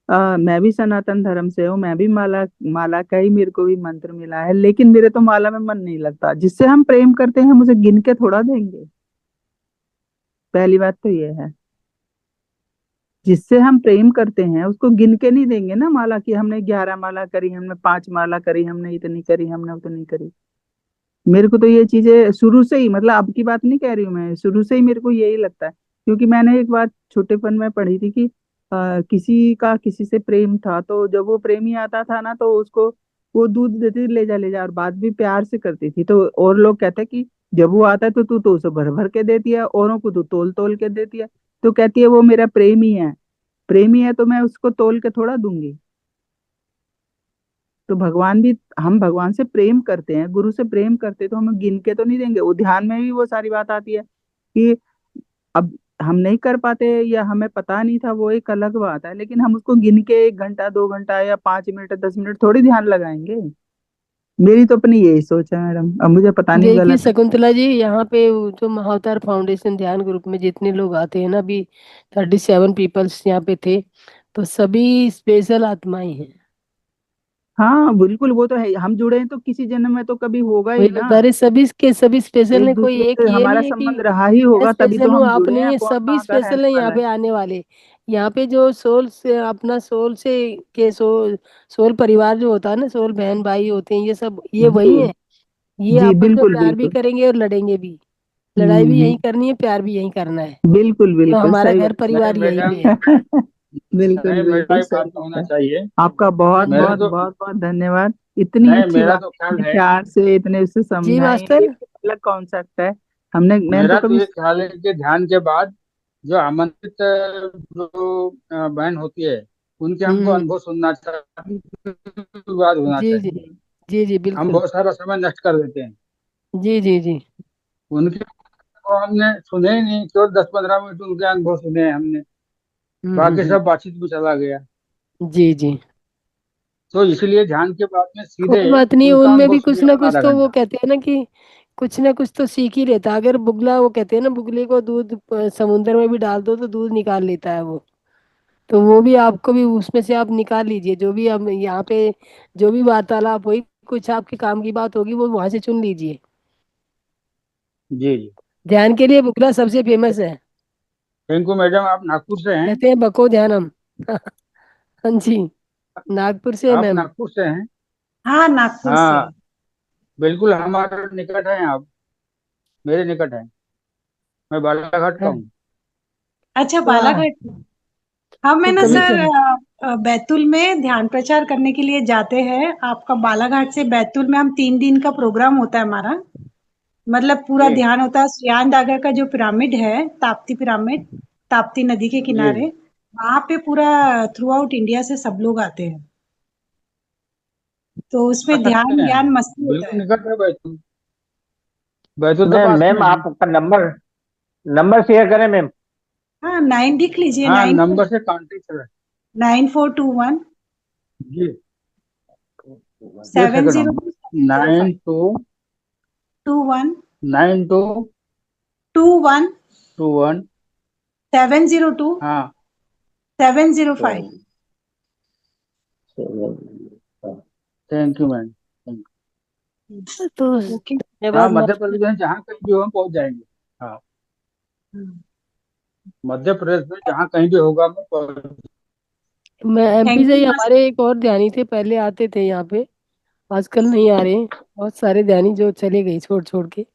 मैं भी सनातन धर्म से हूँ, मैं भी माला माला का ही मेरे को भी मंत्र मिला है, लेकिन मेरे तो माला में मन नहीं लगता। जिससे हम प्रेम करते हैं हम उसे गिन के थोड़ा देंगे। पहली बात तो ये है, जिससे हम प्रेम करते हैं उसको गिन के नहीं देंगे ना माला, की हमने 11 माला करी, हमने 5 माला करी, हमने इतनी करी, हमने उतनी करी। मेरे को तो ये चीजें शुरू से ही, मतलब अब की बात नहीं कह रही हूँ मैं, शुरू से ही मेरे को यही लगता है। क्योंकि मैंने एक बात छोटेपन में पढ़ी थी कि किसी का किसी से प्रेम था, तो जब वो प्रेमी आता था ना तो उसको वो दूध देती थी, ले जा, और बात भी प्यार से करती थी। तो और लोग कहते हैं कि जब वो आता है तो तू तो उसे भर भर के देती है, औरों को तू तोल तोल के देती है। तो कहती है वो मेरा प्रेमी है, प्रेमी है तो मैं उसको तोल के थोड़ा दूंगी। तो भगवान भी, हम भगवान से प्रेम करते हैं, गुरु से प्रेम करते हैं, तो हम गिन के तो नहीं देंगे। वो ध्यान में भी वो सारी बात आती है कि अब हम नहीं कर पाते या हमें पता नहीं था, वो एक अलग बात है, लेकिन हम उसको गिन के 1 घंटा 2 घंटा या 5 मिनट 10 मिनट थोड़ी ध्यान लगाएंगे। मेरी तो अपनी यही सोच है मैडम, अब मुझे पता नहीं देखिए गलत है। शकुंतला जी, यहाँ पे वो जो महाअवतार फाउंडेशन ध्यान ग्रुप में जितने लोग आते हैं ना, अभी 37 पीपल्स यहाँ पे थे, तो सभी स्पेशल आत्माएं हैं। हाँ बिल्कुल, वो तो है, हम जुड़े हैं तो किसी जन्म में तो कभी होगा ही वही ना। बता रहे, सभी के सभी स्पेशल एक है, कोई दूसरे एक से ये हमारा नहीं है कि संबंध रहा ही मैं होगा, तभी तो स्पेशल हूँ हम आप जुड़े नहीं हैं। है, कौन सभी कहाँ का स्पेशल रहने है यहाँ वाला है। पे आने वाले। यहाँ पे जो सोल से अपना सोल से के सोल परिवार जो होता है ना, सोल बहन भाई होते हैं, ये सब ये जी वही है। ये जी, आपस में बिल्कुल प्यार भी बिल्कुल। करेंगे और लड़ेंगे भी। लड़ाई भी यही हम्म। करनी है, प्यार भी यही करना है। बिल्कुल तो बिल्कुल हमारा सही घर बात। नहीं परिवार यही पे मैडम, है। बिल्कुल नहीं मेरा बिल्कुल एक सही बात बात होना है। चाहिए। आपका बहुत मेरा बहुत तो बहुत बहुत धन्यवाद, इतनी नहीं, अच्छी मेरा बात, तो ख्याल इतने है, प्यार से इतने उससे जी समझाएं। ये मास्टर। अलग कॉन्सेप्ट है। मैंने तो मेरा तो कभी। ये ख्याल है कि ध्यान के बाद जो आमंत्रित जो बहन होती है उनके हमको हम्म। अनुभव सुनना चाहिए, बात होना जी जी। चाहिए। जी जी हम बिल्कुल। बहुत सारा समय नष्ट कर देते हैं, जी जी जी। उनके को हमने सुने ही नहीं, केवल 10-15 मिनट उनके अनुभव सुने हैं हमने, बाकी हम्म। सब बातचीत में चला गया। जी जी। तो इसलिए ध्यान के बाद में सीधे कोई बात नहीं, उनका उनमें अनुभव भी कुछ सुनिए ना अपना कुछ आधा तो वो घंटा कहते हैं ना कि कुछ ना कुछ तो सीख ही लेता है। अगर बुगला, वो कहते हैं ना, बुगले को दूध समुद्र में भी डाल दो तो दूध निकाल लेता है वो। तो वो भी आपको भी उसमें से आप निकाल लीजिए, जो भी हम यहाँ पे जो भी वार्तालाप हुई, कुछ आपके काम की बात होगी वो वहां से चुन लीजिए। जी जी। ध्यान के लिए बुगला सबसे फेमस है। थैंक यू मैडम, आप नागपुर से हैं? कहते हैं बको ध्यानम। हाँ जी, नागपुर से है आप मैम। नागपुर से हैं? हाँ, नागपुर से। हाँ बिल्कुल, हमारे निकट हैं आप, मेरे निकट हैं। मैं बालाघाट का हाँ, हूँ। अच्छा, वाह। बालाघाट से। हम है तो ना तभी सर, तो। बैतूल में ध्यान प्रचार करने के लिए जाते हैं। आपका बालाघाट से बैतूल में हम 3 दिन का प्रोग्राम होता है हमारा। मतलब पूरा जी ध्यान होता है। सुयान दागा का जो पिरामिड है, ताप्ती पिरामिड, ताप्ती नदी के जी किनारे, जी। वहां पे पूरा थ्रू आउट इंडिया से सब लोग आते हैं। तो आ उसमें सकते ध्यान हैं, ज्ञान मस्ती होता बिल्कुल है। निकट है बैतूल, बैतूल तो मैम पास मैम में है। आप अपना नंबर नंबर शेयर करें मैम। हाँ, 9 लिख लीजिए। हाँ, नाइन नंबर से कांटेक्ट है। 9421 जी, एक सेवन सेकंड जीरो हम, zero nine five two 21 nine two 21 two one 702 हाँ 705। थैंक यू मैम, थैंक तो ओके। यू। हाँ, धन्यवाद मध्य मास्टर। प्रदेश में जहाँ कहीं भी हो हम पहुँच जाएंगे। हाँ, मध्य प्रदेश में जहाँ कहीं भी होगा हम मैं एमपी थैंक से यू ही, मास्टर। हमारे एक और ध्यानी थे, पहले आते थे यहाँ पे, आजकल नहीं आ रहे। बहुत सारे ध्यानी जो चले गए छोड़ छोड़ के,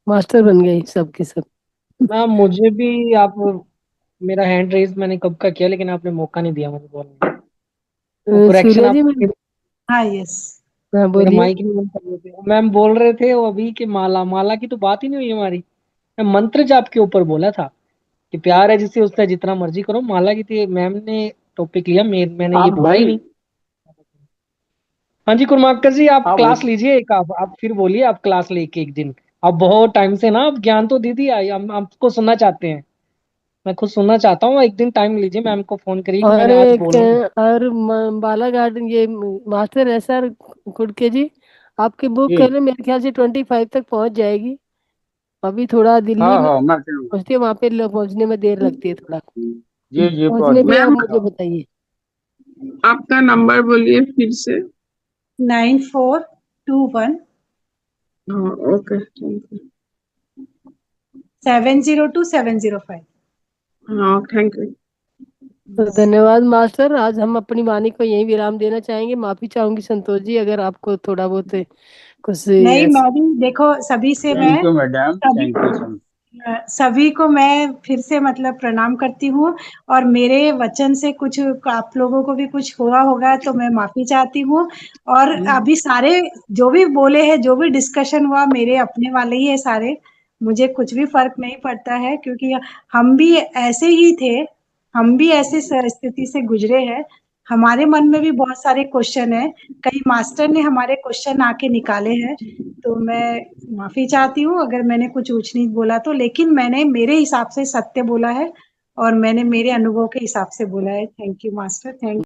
मास्टर बन गए सब के सब। मैम मुझे भी आप, मेरा हैंड रेज मैंने कब का किया लेकिन आपने मौका नहीं दिया मुझे बोलने का। वो करेक्शन सूर्या जी आप, मैम। हाँ, यस। हाँ मेरा बोलिए। माइक नहीं बंद कर रहे थे मैम, बोल रहे थे वो अभी कि माला माला की तो बात ही नहीं हुई हमारी। मैं मंत्र जाप के ऊपर बोला था कि प्यार है जिससे उससे जितना मर्जी करो। माला की थी मैम ने टॉपिक लिया, मैंने ये आप बोला ही वही नहीं। हाँ जी कुरमाकर जी, आप आप क्लास लीजिए एक, आप फिर बोलिए, आप क्लास लेके एक दिन। आप बहुत टाइम से ना, आप ज्ञान तो दे दिया, हम आपको सुनना चाहते हैं। मैं खुद सुनना चाहता हूँ। एक दिन टाइम लीजिए, मैम को फोन करिए कि और मैंने आज एक बोलना। और बालाघाट ये मास्टर है सर कुड़के जी, आपकी बुक जी है ना मेरे ख्याल से 25 तक पहुंच जाएगी। अभी थोड़ा दिल्ली हाँ में हाँ मैं चलूँगा। पहुंचती है, वहां पे पहुंचने में देर लगती है थोड़ा। जी जी पहुँच पहुंचने पे आप मैम मुझे बताइए। आपका नंबर बोलिए फिर से। 9421 हाँ ओके थैंक यू। 702705। हाँ थैंक यू। तो धन्यवाद मास्टर, आज हम अपनी वाणी को यहीं विराम देना चाहेंगे। माफी चाहूंगी संतोष जी अगर आपको थोड़ा बहुत कुछ नहीं, मैं भी देखो सभी से मैं थैंक यू मैडम, सभी थैंक यू सो मच। सभी को मैं फिर से मतलब प्रणाम करती हूँ, और मेरे वचन से कुछ आप लोगों को भी कुछ हुआ होगा तो मैं माफी चाहती हूँ। और अभी सारे जो भी बोले हैं, जो भी डिस्कशन हुआ, मेरे अपने वाले ही है सारे, मुझे कुछ भी फर्क नहीं पड़ता है, क्योंकि हम भी ऐसे ही थे, हम भी ऐसे स्थिति से गुजरे हैं। हमारे मन में भी बहुत सारे क्वेश्चन है, कई मास्टर ने हमारे क्वेश्चन आके निकाले हैं। तो मैं माफी चाहती हूँ अगर मैंने कुछ ऊंच नीच बोला तो, लेकिन मैंने मेरे हिसाब से सत्य बोला है और मैंने मेरे अनुभव के हिसाब से बोला है। Thank you master, thank you.